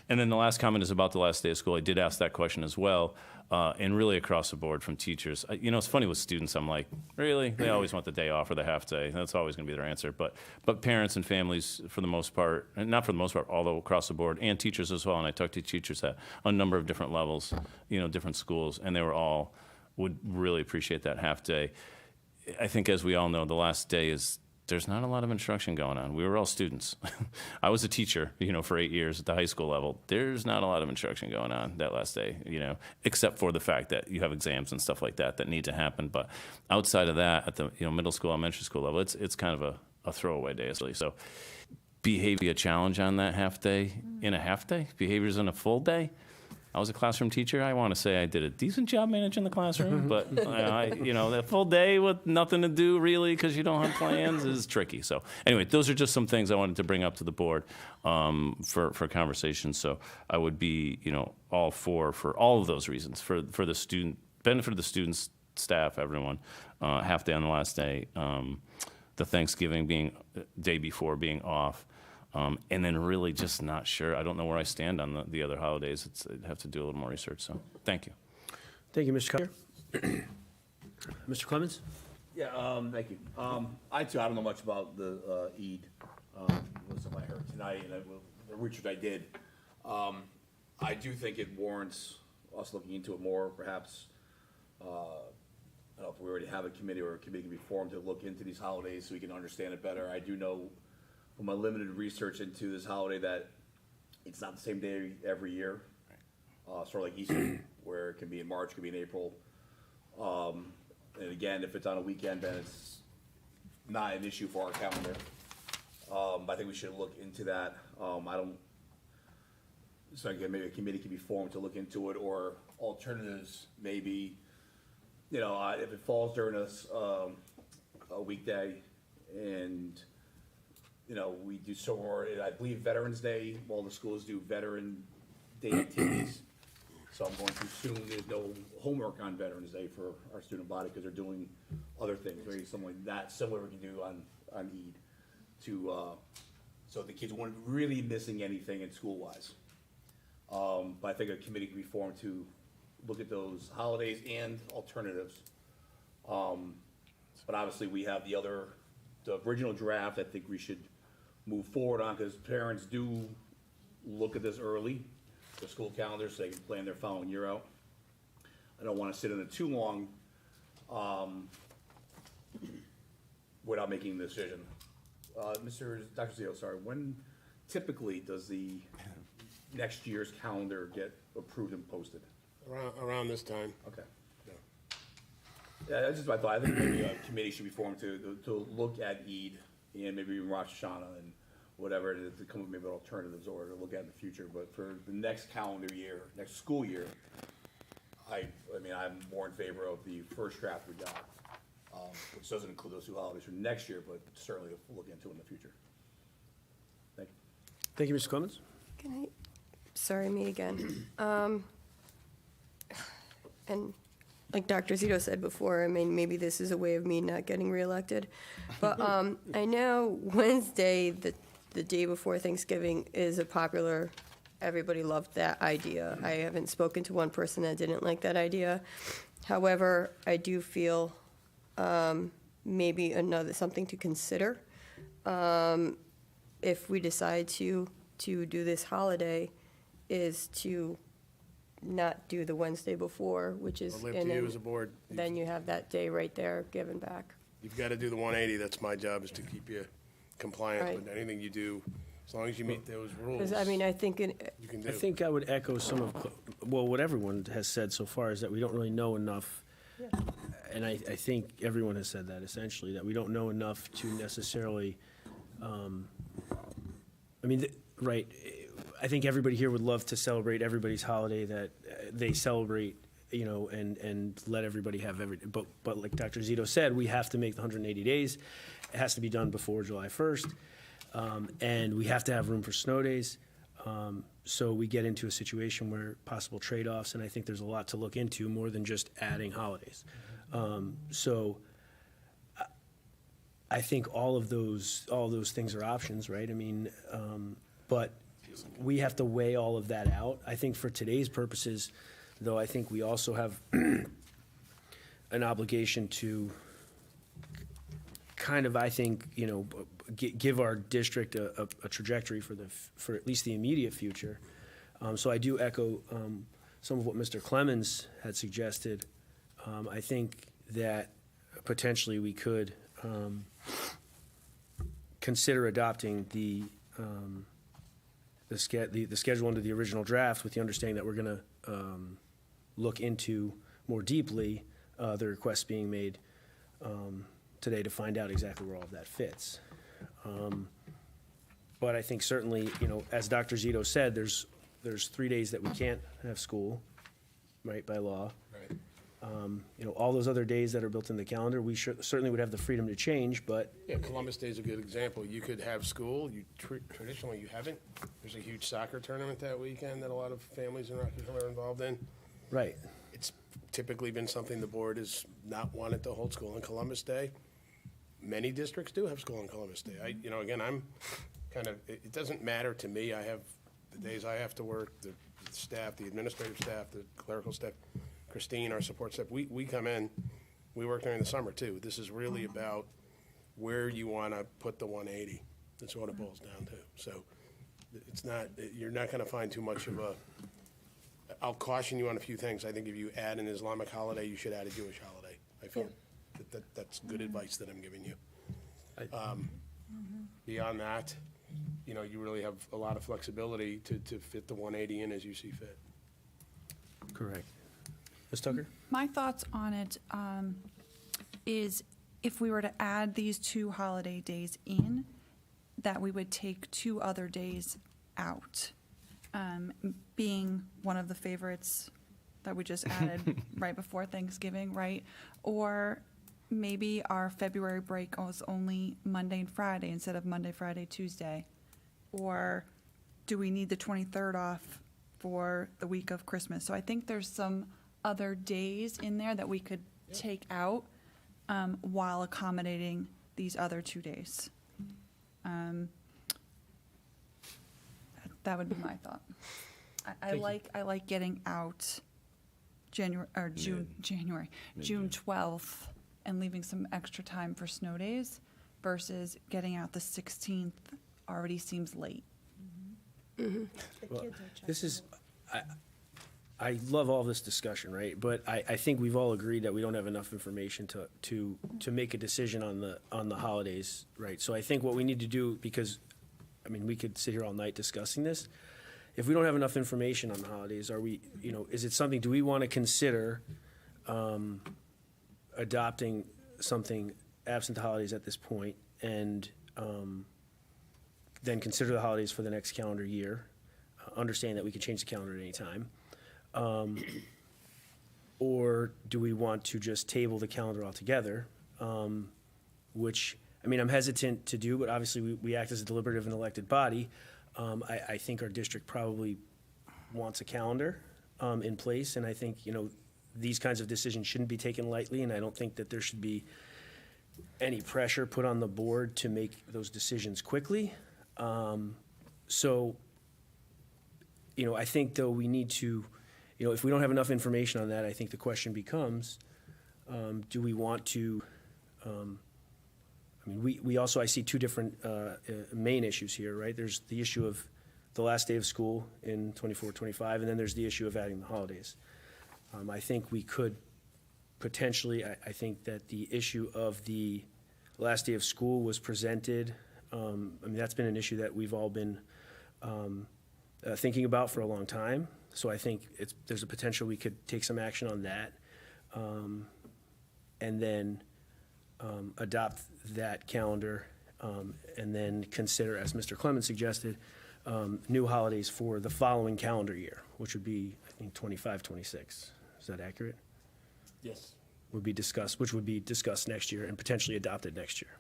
S10: And then the last comment is about the last day of school. I did ask that question as well, and really across the board from teachers. It's funny with students, I'm like, really? They always want the day off or the half day. That's always going to be their answer. But parents and families, for the most part, and not for the most part, although across the board, and teachers as well, and I talked to teachers at a number of different levels, different schools, and they were all would really appreciate that half day. I think, as we all know, the last day there's not a lot of instruction going on. We were all students. I was a teacher, for 8 years at the high school level. There's not a lot of instruction going on that last day, except for the fact that you have exams and stuff like that need to happen. But outside of that, at the middle school, elementary school level, it's kind of a throwaway day, essentially. So behavior a challenge on that half day, in a half day, behaviors in a full day. I was a classroom teacher. I want to say I did a decent job managing the classroom, but that full day with nothing to do really because you don't have plans is tricky. So anyway, those are just some things I wanted to bring up to the board for conversation. So I would be, all for all of those reasons for the student benefit of the students, staff, everyone. Half day on the last day, the Thanksgiving being day before being off. And then really just not sure. I don't know where I stand on the other holidays. I'd have to do a little more research. So thank you.
S1: Thank you, Mr. Collier. Mr. Clemens?
S8: Yeah, thank you. I don't know much about the Eid. Was something I heard tonight, and the research I did. I do think it warrants us looking into it more, perhaps. I don't know if we already have a committee or a committee can be formed to look into these holidays so we can understand it better. I do know from my limited research into this holiday that it's not the same day every year. Sort of like Easter, where it can be in March, it can be in April. And again, if it's on a weekend, then it's not an issue for our calendar. But I think we should look into that. So again, maybe a committee can be formed to look into it, or alternatives, maybe, if it falls during a weekday and we do I believe Veterans Day, all the schools do Veteran Day activities. So I'm going to assume there's no homework on Veterans Day for our student body because they're doing other things, maybe something like that similar we can do on Eid so the kids weren't really missing anything in school-wise. But I think a committee can be formed to look at those holidays and alternatives. But obviously we have the original draft I think we should move forward on because parents do look at this early, the school calendar, so they can plan their following year out. I don't want to sit in it too long without making a decision. Dr. Zito, sorry, when typically does the next year's calendar get approved and posted?
S3: Around this time.
S8: Okay. Yeah, that's just my thought. I think maybe a committee should be formed to look at Eid and maybe even Rosh Hashanah and whatever, to come up with maybe alternatives or to look at in the future. But for the next calendar year, next school year, I'm more in favor of the first draft we got, which doesn't include those two holidays for next year, but certainly we'll look into it in the future. Thank you.
S1: Thank you, Mr. Clemens.
S9: Sorry, me again. And like Dr. Zito said before, maybe this is a way of me not getting reelected. But I know Wednesday, the day before Thanksgiving, is a popular, everybody loved that idea. I haven't spoken to one person that didn't like that idea. However, I do feel maybe something to consider. If we decide to do this holiday, is to not do the Wednesday before, which is.
S3: I'll leave it to you as a board.
S9: Then you have that day right there given back.
S3: You've got to do the 180. That's my job, is to keep you compliant
S9: Right.
S3: with anything you do, as long as you meet those rules.
S9: 'Cause, I think
S3: you can do.
S1: I think I would echo some of, what everyone has said so far is that we don't really know enough. And I think everyone has said that essentially, that we don't know enough to necessarily, right. I think everybody here would love to celebrate everybody's holiday that they celebrate, and let everybody have everything. But like Dr. Zito said, we have to make the 180 days. It has to be done before July 1st. And we have to have room for snow days. So we get into a situation where possible trade-offs, and I think there's a lot to look into more than just adding holidays. So I think all of those things are options, right? But we have to weigh all of that out. I think for today's purposes, though, I think we also have an obligation to kind of, give our district a trajectory for at least the immediate future. So I do echo some of what Mr. Clemens had suggested. I think that potentially we could consider adopting the schedule under the original draft, with the understanding that we're going to look into more deeply the requests being made today to find out exactly where all of that fits. But I think certainly, as Dr. Zito said, there's there's 3 days that we can't have school, right, by law.
S3: Right.
S1: You know, all those other days that are built in the calendar, we certainly would have the freedom to change, but
S3: Yeah, Columbus Day is a good example. You could have school, traditionally you haven't. There's a huge soccer tournament that weekend that a lot of families in Rocky Hill are involved in.
S1: right.
S3: It's typically been something the board has not wanted to hold school on Columbus Day. Many districts do have school on Columbus Day. Again, I'm kind of, it doesn't matter to me. I have the days I have to work, the staff, the administrative staff, the clerical staff, Christine, our support staff, we come in, we work during the summer too. This is really about where you want to put the 180. That's what it boils down to. So it's not, you're not going to find too much of a, I'll caution you on a few things. I think if you add an Islamic holiday, you should add a Jewish holiday. I feel that's good advice that I'm giving you. Beyond that, you know, you really have a lot of flexibility to fit the 180 in as you see fit.
S1: Correct. Ms. Tucker?
S22: My thoughts on it is if we were to add these 2 holiday days in, that we would take 2 other days out. Being one of the favorites that we just added right before Thanksgiving, right? Or maybe our February break was only Monday and Friday instead of Monday, Friday, Tuesday. Or do we need the 23rd off for the week of Christmas? So I think there's some other days in there that we could take out while accommodating these other 2 days. That would be my thought. I like getting out June 12th and leaving some extra time for snow days versus getting out the 16th already seems late.
S1: Well, this is, I love all this discussion, right? But I think we've all agreed that we don't have enough information to make a decision on the holidays, right? So I think what we need to do, because, I mean, we could sit here all night discussing this. If we don't have enough information on the holidays, are we, you know, is it something, do we want to consider adopting something absent the holidays at this point and then consider the holidays for the next calendar year, understand that we can change the calendar at any time? Or do we want to just table the calendar altogether, which, I mean, I'm hesitant to do, but obviously we act as a deliberative and elected body. I think our district probably wants a calendar in place, and I think, you know, these kinds of decisions shouldn't be taken lightly, and I don't think that there should be any pressure put on the board to make those decisions quickly. So, you know, I think, though, we need to, you know, if we don't have enough information on that, I think the question becomes, do we want to, I mean, we also, I see 2 different main issues here, right? There's the issue of the last day of school in 24-25, and then there's the issue of adding the holidays. I think we could potentially, I think that the issue of the last day of school was presented. I mean, that's been an issue that we've all been thinking about for a long time. So I think there's a potential we could take some action on that, and then adopt that calendar, and then consider, as Mr. Clemens suggested, new holidays for the following calendar year, which would be, I think, 25-26. Is that accurate?
S3: Yes.
S1: Which would be discussed next year and potentially adopted next year.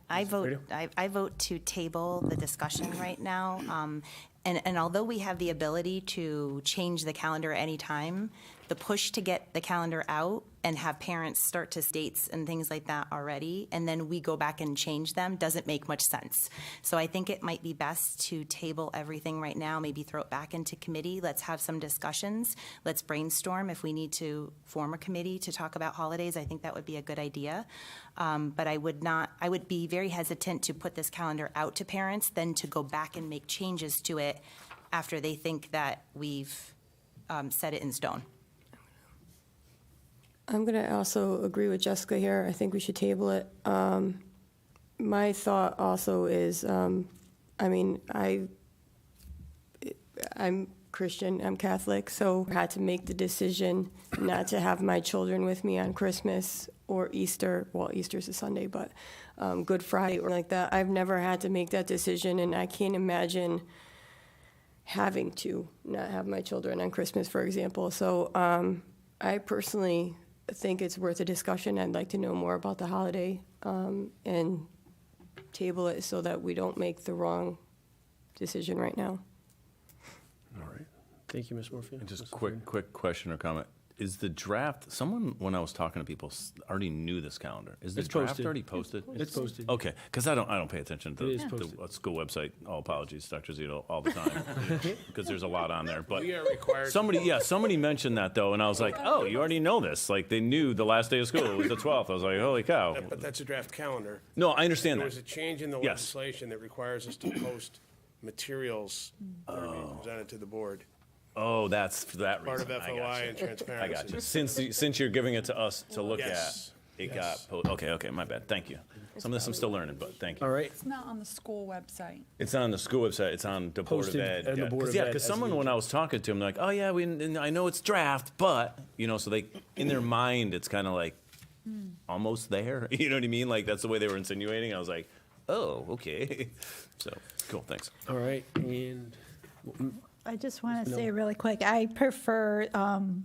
S5: I vote to table the discussion right now. And although we have the ability to change the calendar at any time, the push to get the calendar out and have parents start to dates and things like that already, and then we go back and change them doesn't make much sense. So I think it might be best to table everything right now, maybe throw it back into committee. Let's have some discussions. Let's brainstorm if we need to form a committee to talk about holidays. I think that would be a good idea. But I would be very hesitant to put this calendar out to parents, then to go back and make changes to it after they think that we've set it in stone.
S9: I'm going to also agree with Jessica here. I think we should table it. My thought also is, I mean, I'm Christian, I'm Catholic, so I had to make the decision not to have my children with me on Christmas or Easter, well, Easter's a Sunday, but Good Friday or like that. I've never had to make that decision, and I can't imagine having to not have my children on Christmas, for example. So I personally think it's worth a discussion. I'd like to know more about the holiday and table it so that we don't make the wrong decision right now.
S1: All right. Thank you, Ms. Morphy.
S10: And just quick question or comment. Is the draft, someone, when I was talking to people, already knew this calendar. Is the
S1: It's
S10: draft
S1: posted.
S10: already posted?
S1: It's posted.
S10: Okay, because I don't pay attention to
S1: It is posted.
S10: the school website. All apologies, Dr. Zito, all the time, because there's a lot on there. But
S3: We are required to
S10: somebody mentioned that though, and I was like, oh, you already know this. Like they knew the last day of school was the 12th. I was like, holy cow.
S3: But that's a draft calendar.
S10: No, I understand
S3: There
S10: that.
S3: was a change in the
S10: Yes.
S3: legislation that requires us to post materials that are being presented to the board.
S10: Oh, that's for that
S3: Part
S10: reason.
S3: of
S10: I
S3: FOI
S10: gotcha.
S3: and transparency.
S10: I got you. Since you're giving it to us to look
S3: Yes.
S10: at, it
S3: Yes.
S10: got okay, my bad. Thank you. Some of this I'm still learning, but thank you.
S1: All right.
S22: It's not on the school website.
S10: It's on the school website. It's on the Board of
S1: Posted
S10: Ed.
S1: on the Board of Ed
S10: because
S1: as
S10: someone,
S1: the-
S10: when I was talking to him, like, oh yeah, and I know it's draft, but so they, in their mind, it's kind of like almost there. You know what I mean? Like that's the way they were insinuating. I was like, oh, okay. So cool. Thanks.
S1: All right. And
S11: I just want to
S1: No.
S11: say really quick, I prefer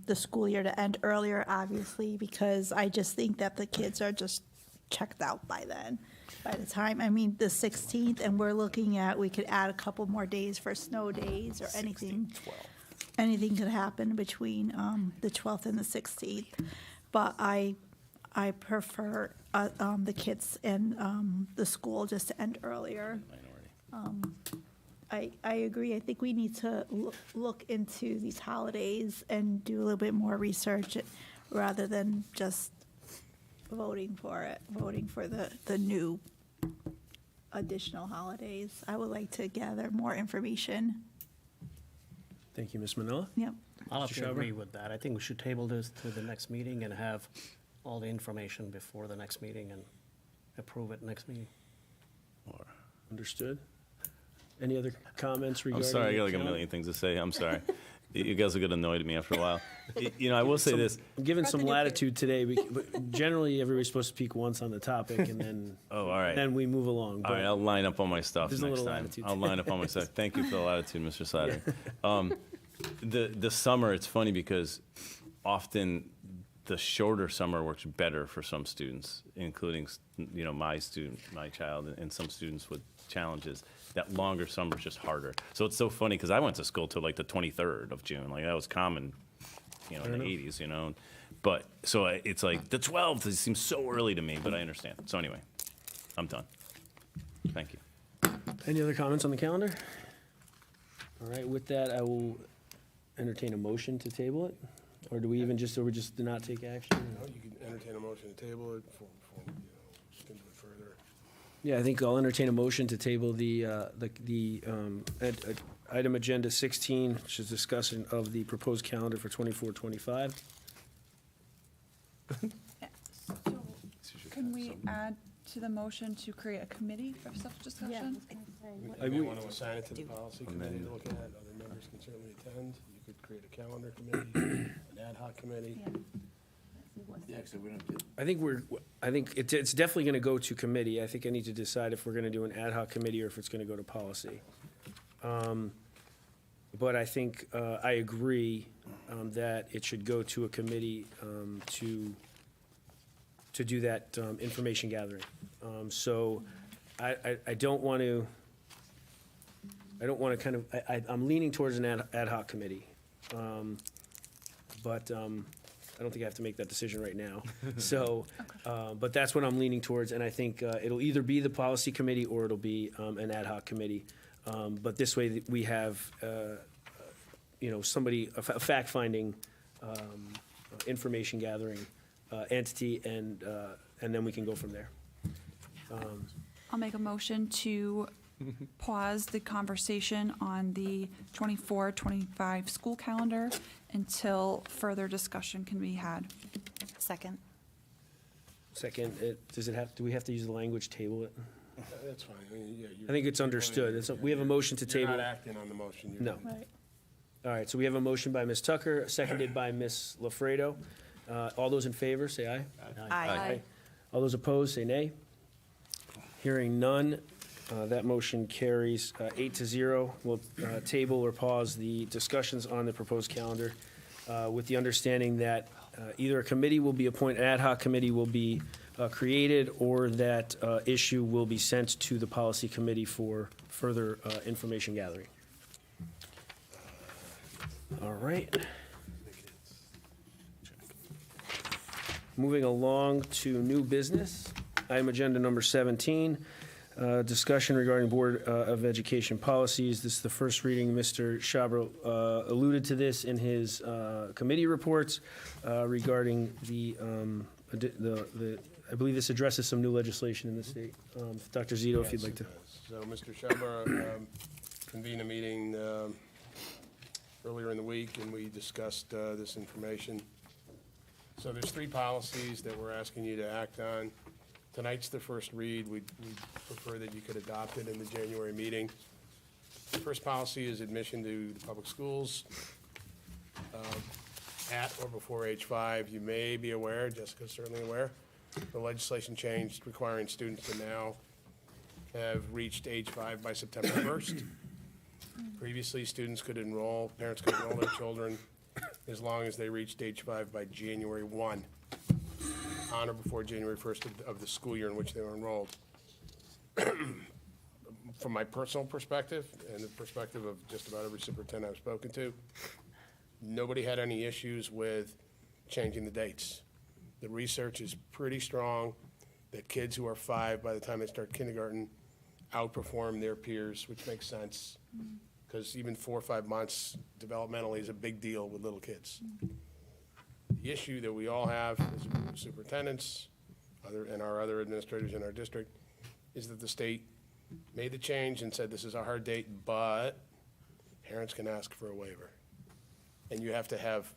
S11: the school year to end earlier, obviously, because I just think that the kids are just checked out by then. By the time, the 16th, and we're looking at, we could add a couple more days for snow days or anything.
S10: 12.
S11: Anything could happen between the 12th and the 16th. But I prefer the kids and the school just to end earlier. I agree. I think we need to look into these holidays and do a little bit more research rather than just voting for the new additional holidays. I would like to gather more information.
S1: thank you, Ms. Manila.
S11: Yep.
S7: I'll have
S1: Mr.
S7: to
S1: Schauber?
S7: agree with that. I think we should table this to the next meeting and have all the information before the next meeting and approve it next meeting.
S1: Understood. Any other comments regarding?
S10: I'm sorry. I got like a
S1: the
S10: million things to say. I'm sorry. You guys will get annoyed at me after a while. I will say this.
S1: I'm given some latitude today. But generally, everybody's supposed to speak once on the topic, and then
S10: Oh, all right.
S1: then we move along.
S10: All right, I'll line up all my stuff
S1: There's a
S10: next
S1: little
S10: time.
S1: latitude.
S10: I'll line up all my stuff. Thank you for the latitude, Mr. Slattery. The summer, it's funny because often the shorter summer works better for some students, including my child, and some students with challenges. That longer summer is just harder. So it's so funny because I went to school till like the 23rd of June. Like that was common, in the 80s, But so it's like the 12th. It seems so early to me, but I understand. So anyway, I'm done. Thank you.
S1: Any other comments on the calendar? All right, with that, I will entertain a motion to table it, or do we even just, or we just do not take action?
S3: You can entertain a motion to table it for look into it further.
S1: Yeah, I think I'll entertain a motion to table the item agenda 16, which is discussion of the proposed calendar for 24-25.
S22: Can we add to the motion to create a committee for such discussion?
S3: You may want to assign it to the policy committee to look at. Other members can certainly attend. You could create a calendar committee, an ad hoc committee.
S8: Yeah, so we don't get.
S1: I think it's definitely going to go to committee. I think I need to decide if we're going to do an ad hoc committee or if it's going to go to policy. But I think I agree that it should go to a committee to do that information gathering. So I don't want to kind of, I'm leaning towards an ad hoc committee. But I don't think I have to make that decision right now. So, but that's what I'm leaning towards, and I think it'll either be the policy committee or it'll be an ad hoc committee. But this way we have, somebody, a fact-finding, information gathering entity, and then we can go from there.
S22: I'll make a motion to pause the conversation on the 24-25 school calendar until further discussion can be had.
S5: Second.
S1: Second, do we have to use the language table it?
S3: That's fine.
S1: I think it's understood. We have a motion to table.
S3: You're not acting on the motion.
S1: No. All right, so we have a motion by Ms. Tucker, seconded by Ms. Lafredo. All those in favor, say aye.
S5: Aye.
S1: All those opposed, say nay. Hearing none, that motion carries 8-0. We'll table or pause the discussions on the proposed calendar with the understanding that either a committee will be appointed, ad hoc committee will be created, or that issue will be sent to the policy committee for further information gathering. All right. Moving along to new business, item agenda number 17, discussion regarding Board of Education policies. This is the first reading. Mr. Shabra alluded to this in his committee reports regarding the, I believe this addresses some new legislation in the state. Dr. Zito, if you'd like to.
S3: So Mr. Shabra convened a meeting earlier in the week, and we discussed this information. So there's 3 policies that we're asking you to act on. Tonight's the first read. We'd prefer that you could adopt it in the January meeting. The first policy is admission to the public schools at or before age 5. You may be aware, Jessica's certainly aware, the legislation changed requiring students to now have reached age 5 by September 1st. Previously, students could enroll, parents could enroll their children as long as they reached age 5 by January 1, on or before January 1st of the school year in which they were enrolled. From my personal perspective, and the perspective of just about every superintendent I've spoken to, nobody had any issues with changing the dates. The research is pretty strong that kids who are 5 by the time they start kindergarten outperform their peers, which makes sense, because even 4 or 5 months developmentally is a big deal with little kids. The issue that we all have as superintendents and our other administrators in our district is that the state made the change and said this is a hard date, but parents can ask for a waiver. And you have to have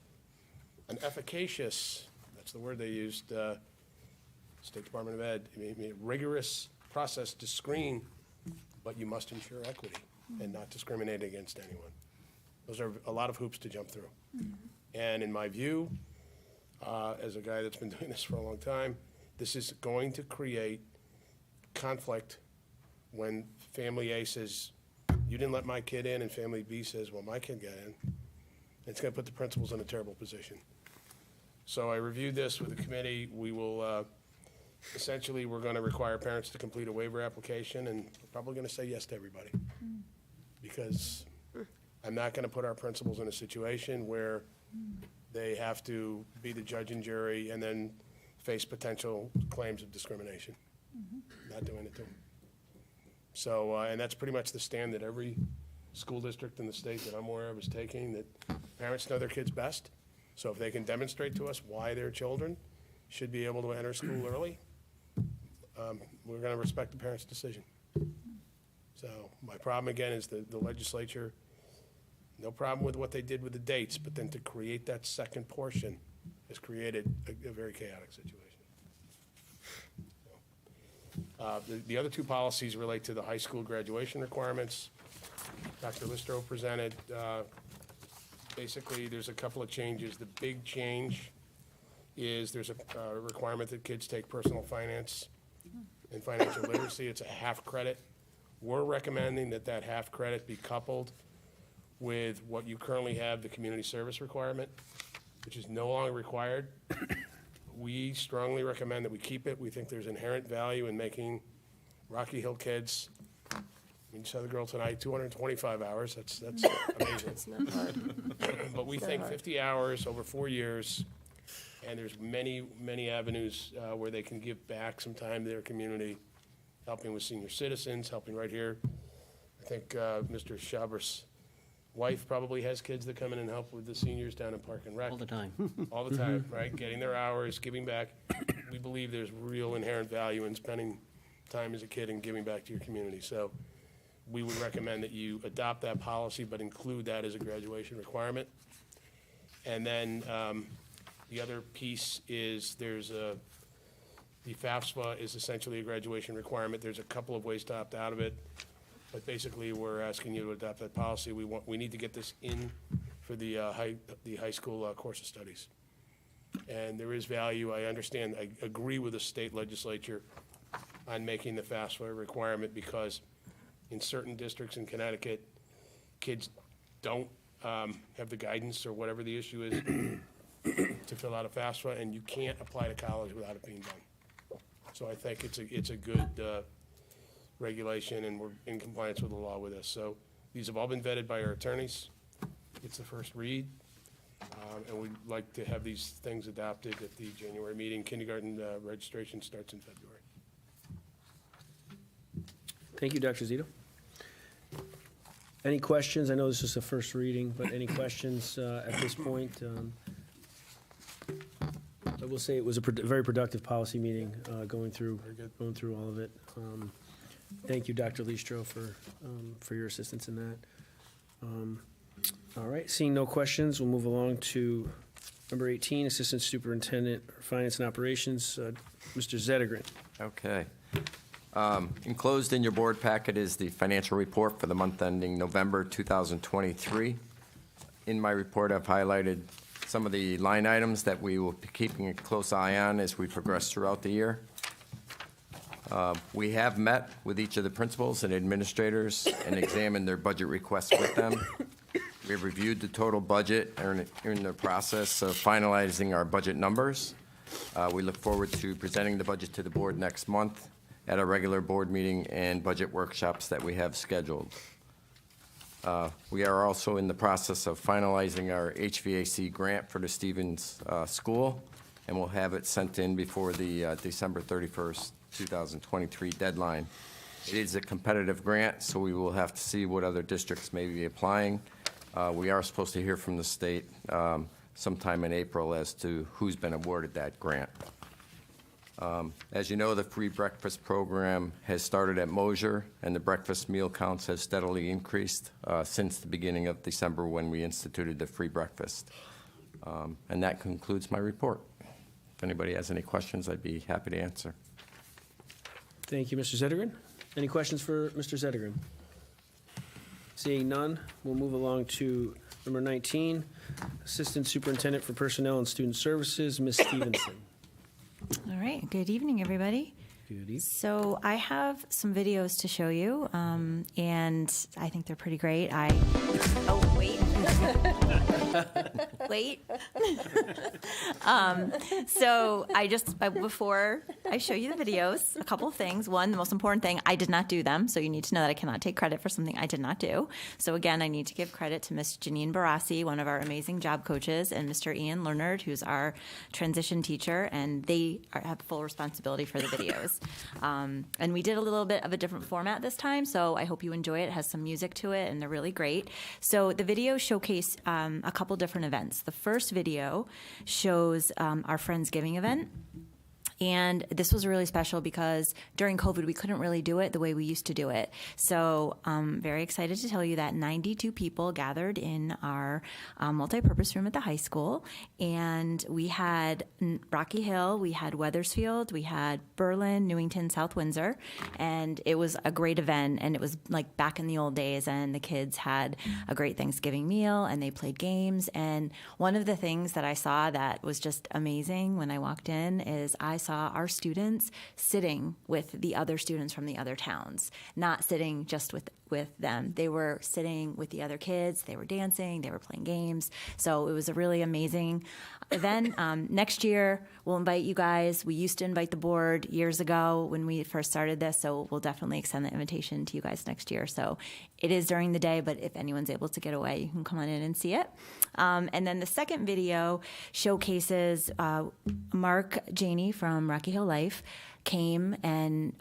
S3: an efficacious, that's the word they used, State Department of Ed, rigorous process to screen, but you must ensure equity and not discriminate against anyone. Those are a lot of hoops to jump through. And in my view, as a guy that's been doing this for a long time, this is going to create conflict when family A says, you didn't let my kid in, and family B says, well, my kid got in. It's going to put the principals in a terrible position. So I reviewed this with the committee. We will, essentially, we're going to require parents to complete a waiver application, and we're probably going to say yes to everybody. Because I'm not going to put our principals in a situation where they have to be the judge and jury and then face potential claims of discrimination. Not doing it to them. So, and that's pretty much the stand that every school district in the state that I'm aware of is taking, that parents know their kids best. So if they can demonstrate to us why their children should be able to enter school early, we're going to respect the parents' decision. So my problem, again, is the legislature, no problem with what they did with the dates, but then to create that second portion has created a very chaotic situation. The other 2 policies relate to the high school graduation requirements. Dr. Listro presented. Basically, there's a couple of changes. The big change is there's a requirement that kids take personal finance and financial literacy. It's a half credit. We're recommending that half credit be coupled with what you currently have, the community service requirement, which is no longer required. We strongly recommend that we keep it. We think there's inherent value in making Rocky Hill kids, you saw the girl tonight, 225 hours. That's amazing.
S9: It's not hard.
S3: But we think 50 hours over 4 years, and there's many, many avenues where they can give back some time to their community, helping with senior citizens, helping right here. I think Mr. Schaber's wife probably has kids that come in and help with the seniors down in Park and Rec.
S7: All the time.
S3: All the time, right? Getting their hours, giving back. We believe there's real inherent value in spending time as a kid and giving back to your community. So we would recommend that you adopt that policy, but include that as a graduation requirement. And then the other piece is the FAFSA is essentially a graduation requirement. There's a couple of ways to opt out of it, but basically we're asking you to adopt that policy. We need to get this in for the high school course of studies. and there is value. I understand, I agree with the state legislature on making the FAFSA a requirement, because in certain districts in Connecticut, kids don't have the guidance or whatever the issue is to fill out a FAFSA, and you can't apply to college without it being done. So I think it's a good regulation, and we're in compliance with the law with this. So these have all been vetted by our attorneys. It's the first read, and we'd like to have these things adopted at the January meeting. Kindergarten registration starts in February.
S1: Thank you, Dr. Zito. Any questions? I know this is the first reading, but any questions at this point? I will say it was a very productive policy meeting, going through all of it. Thank you, Dr. Listro, for your assistance in that. All right, seeing no questions, we'll move along to number 18, Assistant Superintendent for Finance and Operations, Mr. Zettergren.
S12: Okay. Enclosed in your board packet is the financial report for the month ending November 2023. In my report, I've highlighted some of the line items that we will be keeping a close eye on as we progress throughout the year. We have met with each of the principals and administrators and examined their budget requests with them. We have reviewed the total budget and are in the process of finalizing our budget numbers. We look forward to presenting the budget to the board next month at a regular board meeting and budget workshops that we have scheduled. We are also in the process of finalizing our HVAC grant for the Stevens School, and we'll have it sent in before the December 31st, 2023 deadline. It is a competitive grant, so we will have to see what other districts may be applying. We are supposed to hear from the state sometime in April as to who's been awarded that grant. As you know, the free breakfast program has started at Mosier, and the breakfast meal counts have steadily increased since the beginning of December when we instituted the free breakfast. And that concludes my report. If anybody has any questions, I'd be happy to answer.
S1: Thank you, Mr. Zettergren. Any questions for Mr. Zettergren? Seeing none, we'll move along to number 19, Assistant Superintendent for Personnel and Student Services, Ms. Stevenson.
S13: All right. Good evening, everybody.
S1: Good evening.
S13: So I have some videos to show you, and I think they're pretty great. Oh, wait. Wait. So before I show you the videos, a couple of things. One, the most important thing, I did not do them, so you need to know that I cannot take credit for something I did not do. So again, I need to give credit to Ms. Janine Barassi, one of our amazing job coaches, and Mr. Ian Leonard, who's our transition teacher, and they have full responsibility for the videos. And we did a little bit of a different format this time, so I hope you enjoy it. It has some music to it, and they're really great. So the videos showcase a couple different events. The first video shows our Friendsgiving event. And this was really special because during COVID, we couldn't really do it the way we used to do it. So I'm very excited to tell you that 92 people gathered in our multipurpose room at the high school. And we had Rocky Hill, we had Wethersfield, we had Berlin, Newington, South Windsor. And it was a great event. And it was like back in the old days. And the kids had a great Thanksgiving meal and they played games. And one of the things that I saw that was just amazing when I walked in is I saw our students sitting with the other students from the other towns, not sitting just with them. They were sitting with the other kids. They were dancing. They were playing games. So it was a really amazing event. Next year, we'll invite you guys. We used to invite the board years ago when we first started this, so we'll definitely extend the invitation to you guys next year. So it is during the day, but if anyone's able to get away, you can come on in and see it. And then the second video showcases Mark Janey from Rocky Hill Life came and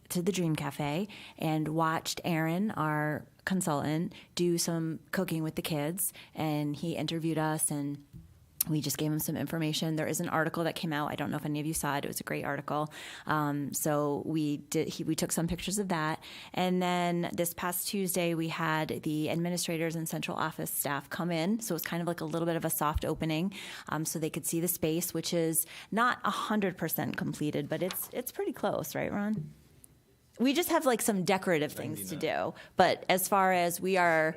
S13: to the Dream Cafe and watched Aaron, our consultant, do some cooking with the kids, and he interviewed us and we just gave him some information. There is an article that came out. I don't know if any of you saw it. It was a great article. So we took some pictures of that. And then this past Tuesday, we had the administrators and central office staff come in. So it was kind of like a little bit of a soft opening, so they could see the space, which is not 100% completed, but it's pretty close, right, Ron? we just have like some decorative things to do. But as far as we are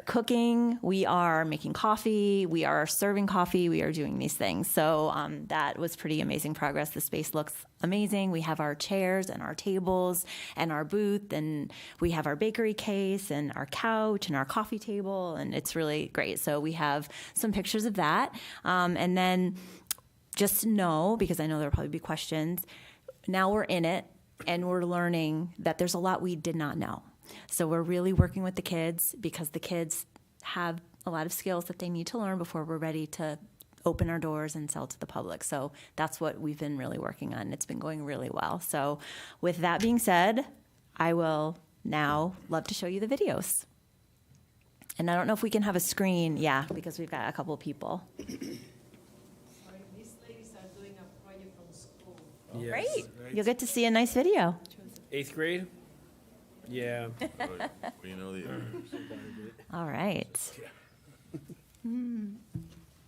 S13: cooking, we are making coffee, we are serving coffee, we are doing these things. So that was pretty amazing progress. The space looks amazing. We have our chairs and our tables and our booth, and we have our bakery case and our couch and our coffee table, and it's really great. So we have some pictures of that. And then just know, because I know there'll probably be questions, now we're in it. And we're learning that there's a lot we did not know. So we're really working with the kids because the kids have a lot of skills that they need to learn before we're ready to open our doors and sell to the public. So that's what we've been really working on. It's been going really well. So with that being said, I will now love to show you the videos. And I don't know if we can have a screen. Yeah, because we've got a couple of people.
S1: Yes.
S13: Great. You'll get to see a nice video.
S1: 8th grade? Yeah.
S13: All right.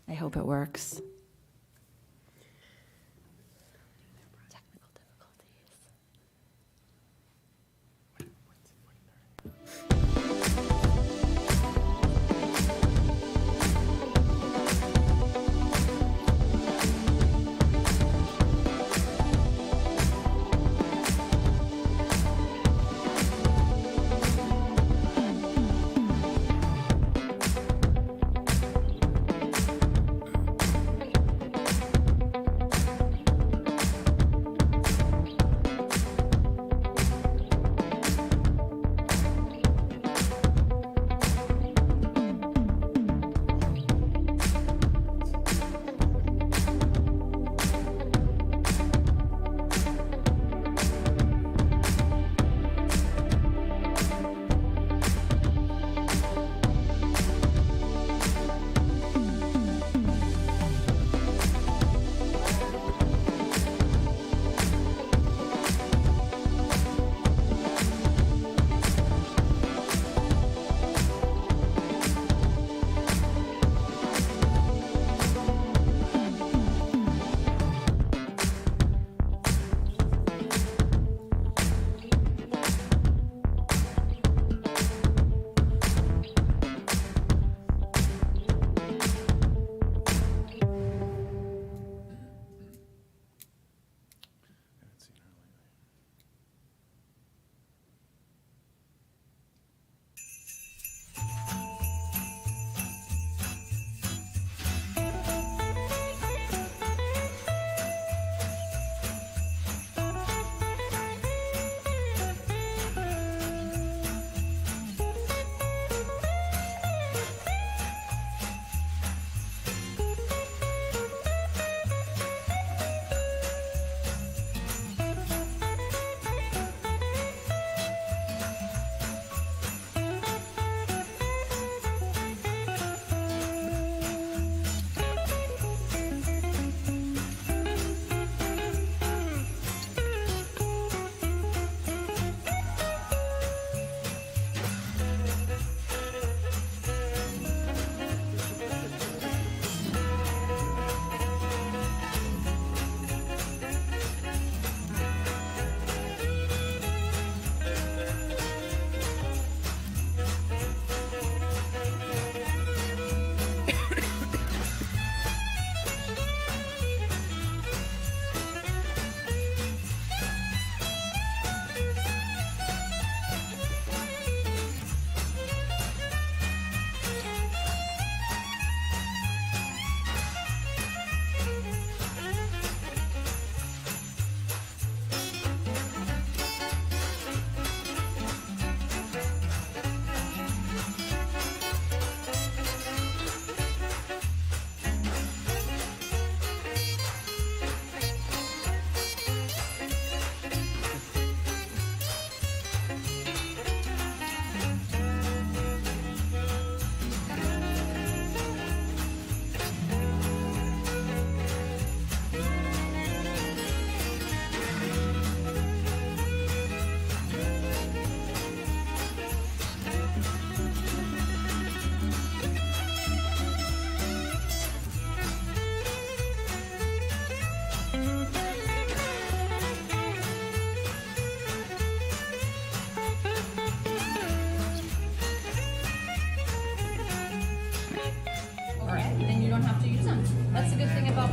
S13: I hope it works.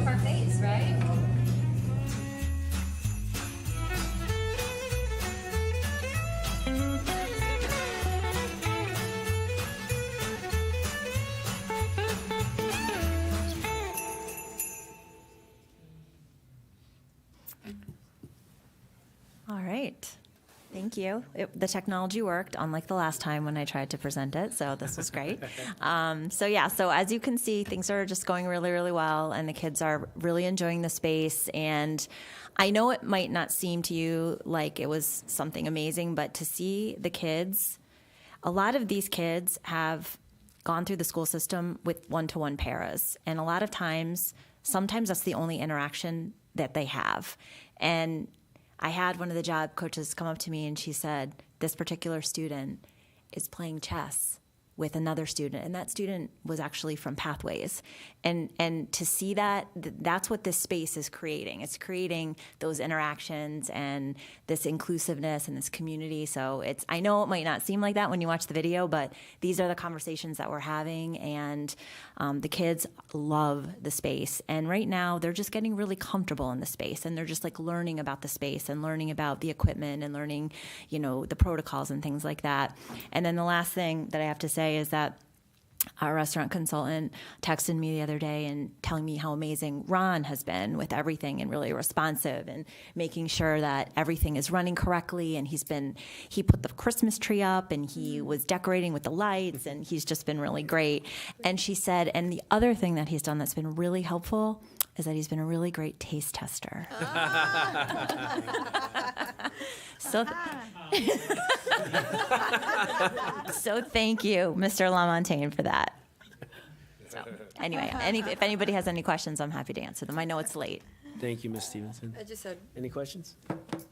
S14: our face, right?
S13: All right. Thank you. The technology worked, unlike the last time when I tried to present it, so this was great. So as you can see, things are just going really, really well, and the kids are really enjoying the space. And I know it might not seem to you like it was something amazing, but to see the kids, a lot of these kids have gone through the school system with one-to-one paras, and a lot of times, sometimes that's the only interaction that they have. And I had one of the job coaches come up to me and she said, this particular student is playing chess with another student, and that student was actually from Pathways. And to see that, that's what this space is creating. It's creating those interactions and this inclusiveness and this community. So I know it might not seem like that when you watch the video, but these are the conversations that we're having, and the kids love the space. And right now, they're just getting really comfortable in the space, and they're just like learning about the space and learning about the equipment and learning, the protocols and things like that. And then the last thing that I have to say is that our restaurant consultant texted me the other day and telling me how amazing Ron has been with everything and really responsive and making sure that everything is running correctly. And he put the Christmas tree up and he was decorating with the lights, and he's just been really great. And she said, and the other thing that he's done that's been really helpful is that he's been a really great taste tester. So thank you, Mr. LaMontagne, for that. So anyway, if anybody has any questions, I'm happy to answer them. I know it's late.
S1: Thank you, Ms. Stevenson.
S9: I just had
S1: Any questions?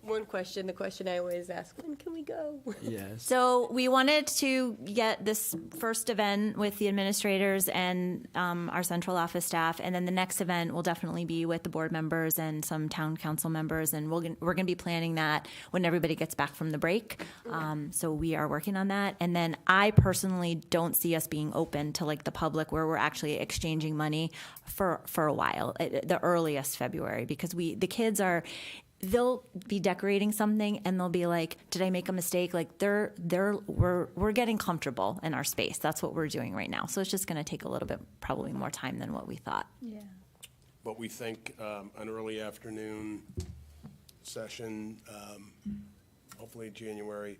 S9: one question, the question I always ask, when can we go?
S1: Yes.
S13: So we wanted to get this first event with the administrators and our central office staff, and then the next event will definitely be with the board members and some town council members, and we're going to be planning that when everybody gets back from the break. So we are working on that, and then I personally don't see us being open to like the public where we're actually exchanging money for a while, at the earliest February, because the kids they'll be decorating something and they'll be like, did I make a mistake? Like we're getting comfortable in our space. That's what we're doing right now. So it's just going to take a little bit, probably more time than what we thought.
S22: Yeah.
S3: But we think an early afternoon session, hopefully January,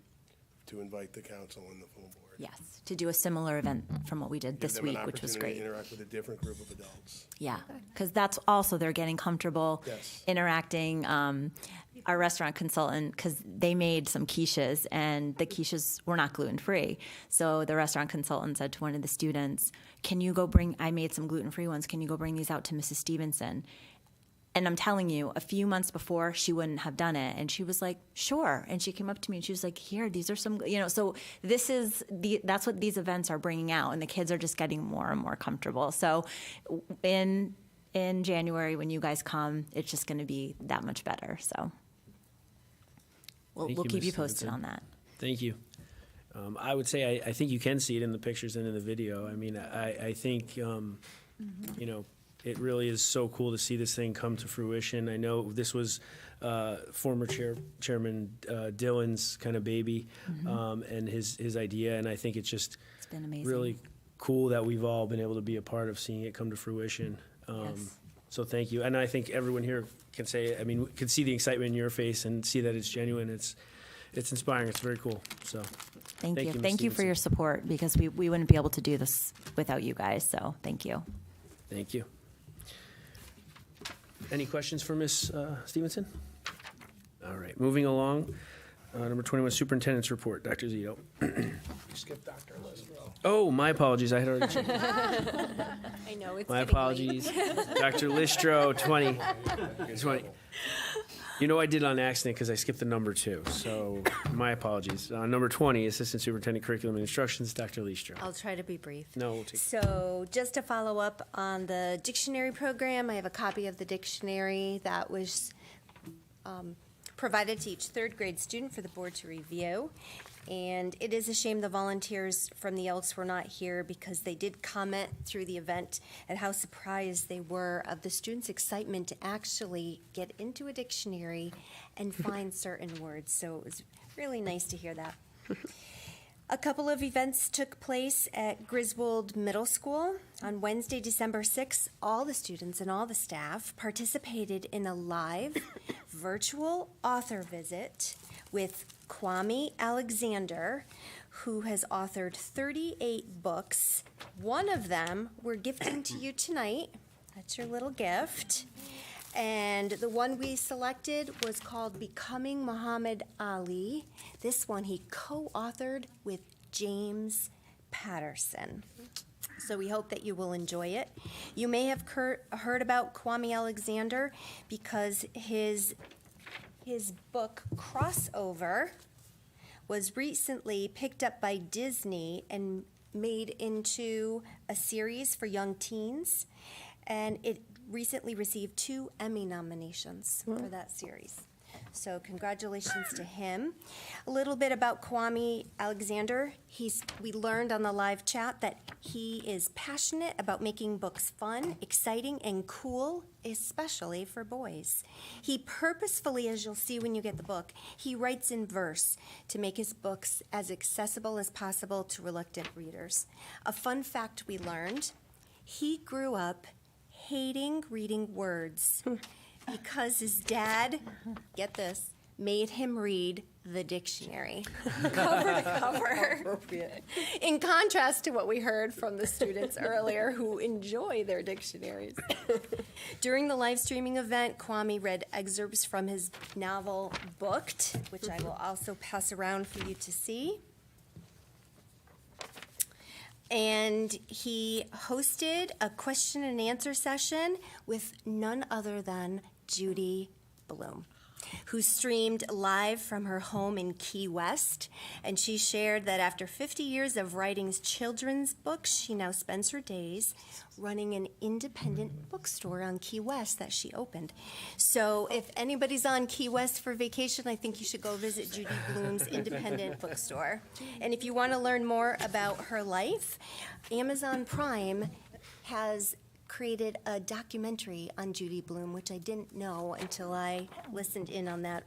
S3: to invite the council and the full board.
S13: Yes, to do a similar event from what we did this week, which was great.
S3: Give them an opportunity to interact with a different group of adults.
S13: Yeah, because that's also, they're getting comfortable interacting. Our restaurant consultant, because they made some quiches, and the quiches were not gluten-free. So the restaurant consultant said to one of the students, I made some gluten-free ones, can you go bring these out to Mrs. Stevenson? And I'm telling you, a few months before, she wouldn't have done it. And she was like, sure. And she came up to me and she was like, here, these are some, so that's what these events are bringing out. And the kids are just getting more and more comfortable. So in January, when you guys come, it's just going to be that much better. So we'll keep you posted on that.
S1: Thank you. I would say I think you can see it in the pictures and in the video. I mean, I think, it really is so cool to see this thing come to fruition. I know this was former Chairman Dillon's kind of baby, and his idea, and I think it's
S13: been amazing.
S1: Really cool that we've all been able to be a part of seeing it come to fruition.
S13: Yes.
S1: So thank you, and I think everyone here can see the excitement in your face and see that it's genuine. It's inspiring. It's very cool. So
S13: thank you.
S1: Ms.
S13: Thank you for
S1: Stevenson.
S13: your support, because we wouldn't be able to do this without you guys. So thank you.
S1: Thank you. Any questions for Ms. Stevenson? All right, moving along. Number 21, Superintendent's Report. Dr. Zito.
S3: You skipped Dr. Listro.
S1: Oh, my apologies. I had already checked.
S9: I know, it's
S1: My
S9: getting
S1: apologies.
S9: late.
S1: Dr. Listro, 20. I did on accident because I skipped the number 2. So my apologies. Number 20, Assistant Superintendent Curriculum and Instructions, Dr. Listro.
S16: I'll try to be brief.
S1: No, we'll take
S16: So just to follow up on the dictionary program, I have a copy of the dictionary that was provided to each third grade student for the board to review. And it is a shame the volunteers from the Elks were not here because they did comment through the event at how surprised they were of the students' excitement to actually get into a dictionary and find certain words. So it was really nice to hear that. A couple of events took place at Griswold Middle School. On Wednesday, December 6th, all the students and all the staff participated in a live virtual author visit with Kwame Alexander, who has authored 38 books. One of them we're gifting to you tonight. That's your little gift. And the one we selected was called Becoming Muhammad Ali. This one he co-authored with James Patterson. So we hope that you will enjoy it. You may have heard about Kwame Alexander because his book, Crossover, was recently picked up by Disney and made into a series for young teens. And it recently received 2 Emmy nominations for that series. So congratulations to him. A little bit about Kwame Alexander. We learned on the live chat that he is passionate about making books fun, exciting, and cool, especially for boys. He purposefully, as you'll see when you get the book, he writes in verse to make his books as accessible as possible to reluctant readers. A fun fact we learned, he grew up hating reading words because his dad, get this, made him read the dictionary cover to cover. In contrast to what we heard from the students earlier who enjoy their dictionaries. During the live streaming event, Kwame read excerpts from his novel Booked, which I will also pass around for you to see. And he hosted a question and answer session with none other than Judy Blume, who streamed live from her home in Key West. And she shared that after 50 years of writing children's books, she now spends her days running an independent bookstore on Key West that she opened. So if anybody's on Key West for vacation, I think you should go visit Judy Blume's independent bookstore. And if you want to learn more about her life, Amazon Prime has created a documentary on Judy Blume, which I didn't know until I listened in on that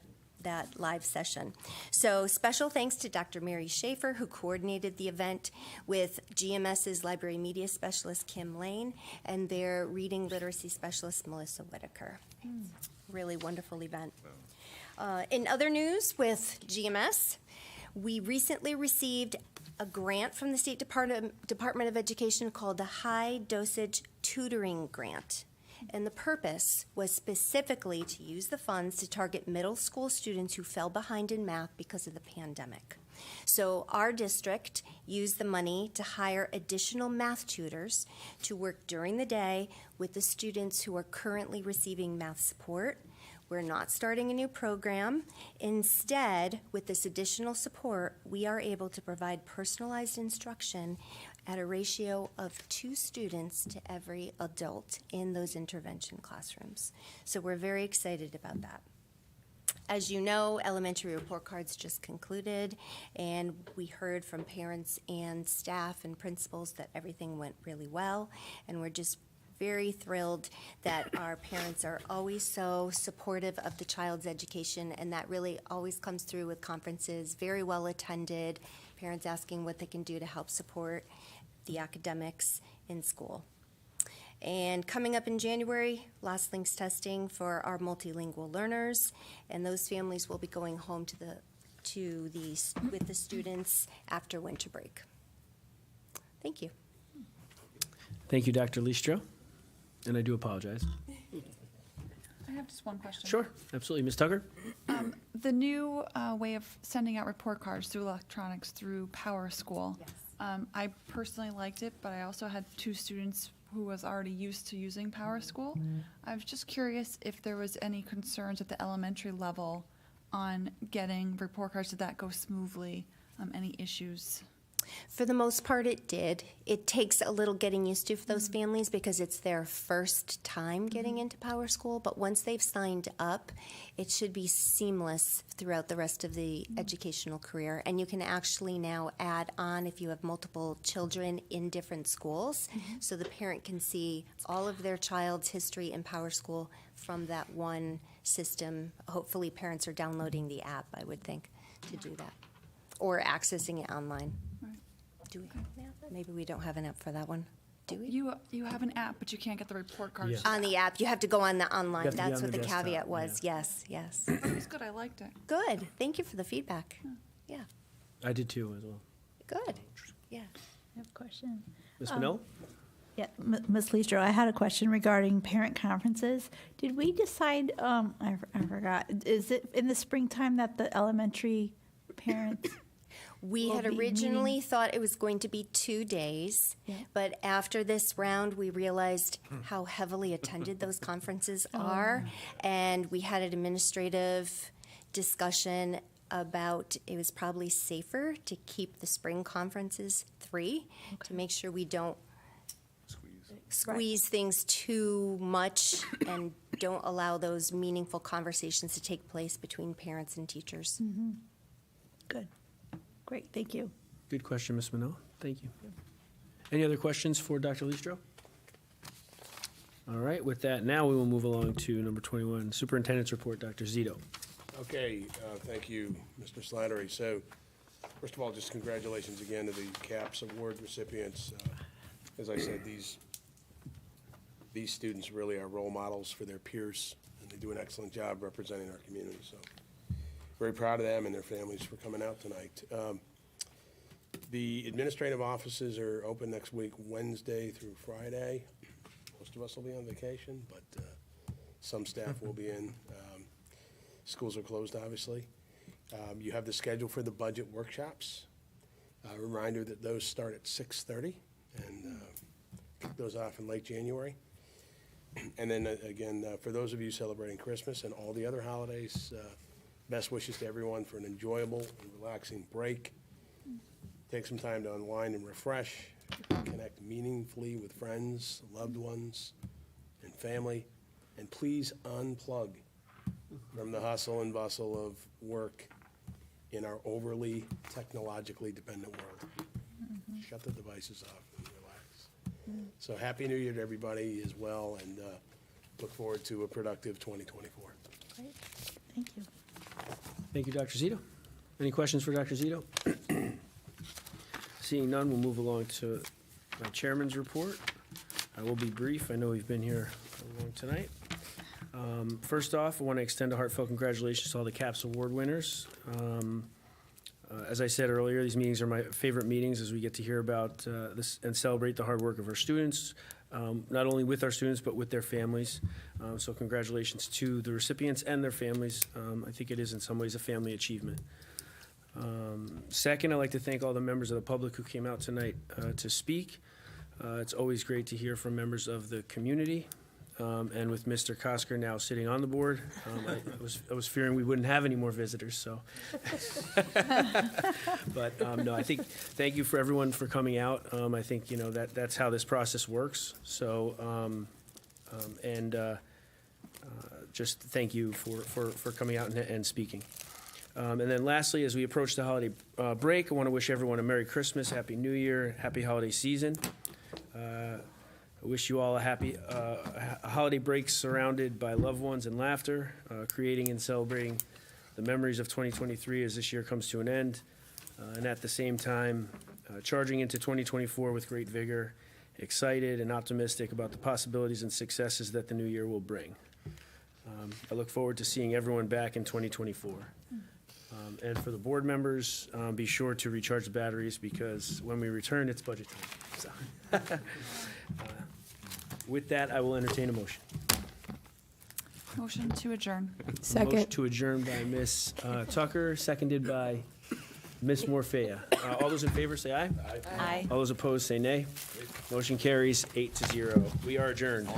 S16: live session. So special thanks to Dr. Mary Schaefer, who coordinated the event with GMS's library media specialist, Kim Lane, and their reading literacy specialist, Melissa Whitaker. Really wonderful event. In other news with GMS, we recently received a grant from the State Department of Education called the High Dosage Tutoring Grant. And the purpose was specifically to use the funds to target middle school students who fell behind in math because of the pandemic. So our district used the money to hire additional math tutors to work during the day with the students who are currently receiving math support. We're not starting a new program. Instead, with this additional support, we are able to provide personalized instruction at a ratio of 2 students to every adult in those intervention classrooms. So we're very excited about that. As you know, elementary report cards just concluded, and we heard from parents and staff and principals that everything went really well, and we're just very thrilled that our parents are always so supportive of the child's education, and that really always comes through with conferences, very well attended, parents asking what they can do to help support the academics in school. And coming up in January, Lost Links testing for our multilingual learners, and those families will be going home with the students after winter break. Thank you.
S1: Thank you, Dr. Listro. And I do apologize.
S22: I have just one question.
S1: Sure, absolutely. Ms. Tucker?
S22: The new way of sending out report cards through electronics through Power School.
S16: Yes.
S22: I personally liked it, but I also had 2 students who was already used to using Power School. I was just curious if there was any concerns at the elementary level on getting report cards. Did that go smoothly? Any issues?
S16: For the most part, it did. It takes a little getting used to for those families because it's their first time getting into Power School, but once they've signed up, it should be seamless throughout the rest of the educational career. And you can actually now add on if you have multiple children in different schools, so the parent can see all of their child's history in Power School from that one system. Hopefully, parents are downloading the app, I would think, to do that, or accessing it online. Do we have an app? Maybe we don't have an app for that one. Do we?
S22: You have an app, but you can't get the report cards.
S16: On the app, you have to go on the online.
S1: You have to be
S16: That's
S1: on
S16: what
S1: the
S16: the
S1: desktop,
S16: caveat was. Yes, yes.
S22: That was good. I liked it.
S16: Good. Thank you for the feedback. Yeah.
S1: I did too as well.
S16: Good. Yeah.
S11: I have a question.
S1: Ms. Minot?
S11: Yeah, Ms. Leestro, I had a question regarding parent conferences. Did we decide, I forgot, is it in the springtime that the elementary parents?
S16: We
S11: will
S16: had
S11: be
S16: originally
S11: meeting?
S16: thought it was going to be 2 days, but after this round, we realized how heavily attended those conferences are, and we had an administrative discussion about it was probably safer to keep the spring conferences 3 to make sure we don't squeeze things too much and don't allow those meaningful conversations to take place between parents and teachers.
S11: Good. Great, thank you.
S1: Good question, Ms. Minot. Thank you. Any other questions for Dr. Leestro? All right, with that, now we will move along to number 21, Superintendent's Report, Dr. Zito.
S3: Okay, thank you, Mr. Slattery. So, first of all, just congratulations again to the CAPS Award recipients. As I said, these students really are role models for their peers, and they do an excellent job representing our community. So, very proud of them and their families for coming out tonight. The administrative offices are open next week, Wednesday through Friday. Most of us will be on vacation, but some staff will be in. Schools are closed, obviously. You have the schedule for the budget workshops. A reminder that those start at 6:30 and kick those off in late January. And then again, for those of you celebrating Christmas and all the other holidays, best wishes to everyone for an enjoyable and relaxing break. Take some time to unwind and refresh, connect meaningfully with friends, loved ones, and family, and please unplug from the hustle and bustle of work in our overly technologically dependent world. Shut the devices off and relax. So Happy New Year to everybody as well, and look forward to a productive 2024.
S11: Great, thank you.
S1: Thank you, Dr. Zito. Any questions for Dr. Zito? Seeing none, we'll move along to my chairman's report. I will be brief. I know we've been here long tonight. First off, I want to extend a heartfelt congratulations to all the CAPS Award winners. As I said earlier, these meetings are my favorite meetings as we get to hear about this and celebrate the hard work of our students, not only with our students, but with their families. So congratulations to the recipients and their families. I think it is in some ways a family achievement. Second, I'd like to thank all the members of the public who came out tonight to speak. It's always great to hear from members of the community. And with Mr. Kosker now sitting on the board, I was fearing we wouldn't have any more visitors, so. But, no, I think, thank you for everyone for coming out. I think, that's how this process works. So, just thank you for coming out and speaking. And then lastly, as we approach the holiday break, I want to wish everyone a Merry Christmas, Happy New Year, Happy Holiday Season. I wish you all a happy holiday break surrounded by loved ones and laughter, creating and celebrating the memories of 2023 as this year comes to an end, and at the same time, charging into 2024 with great vigor, excited and optimistic about the possibilities and successes that the new year will bring. I look forward to seeing everyone back in 2024. And for the board members, be sure to recharge the batteries because when we return, it's budget time. So. With that, I will entertain a motion.
S22: Motion to adjourn.
S11: Second.
S1: Motion to adjourn by Ms. Tucker, seconded by Ms. Morfea. All those in favor say aye.
S13: Aye.
S1: All those opposed say nay. Motion carries 8-0. We are adjourned.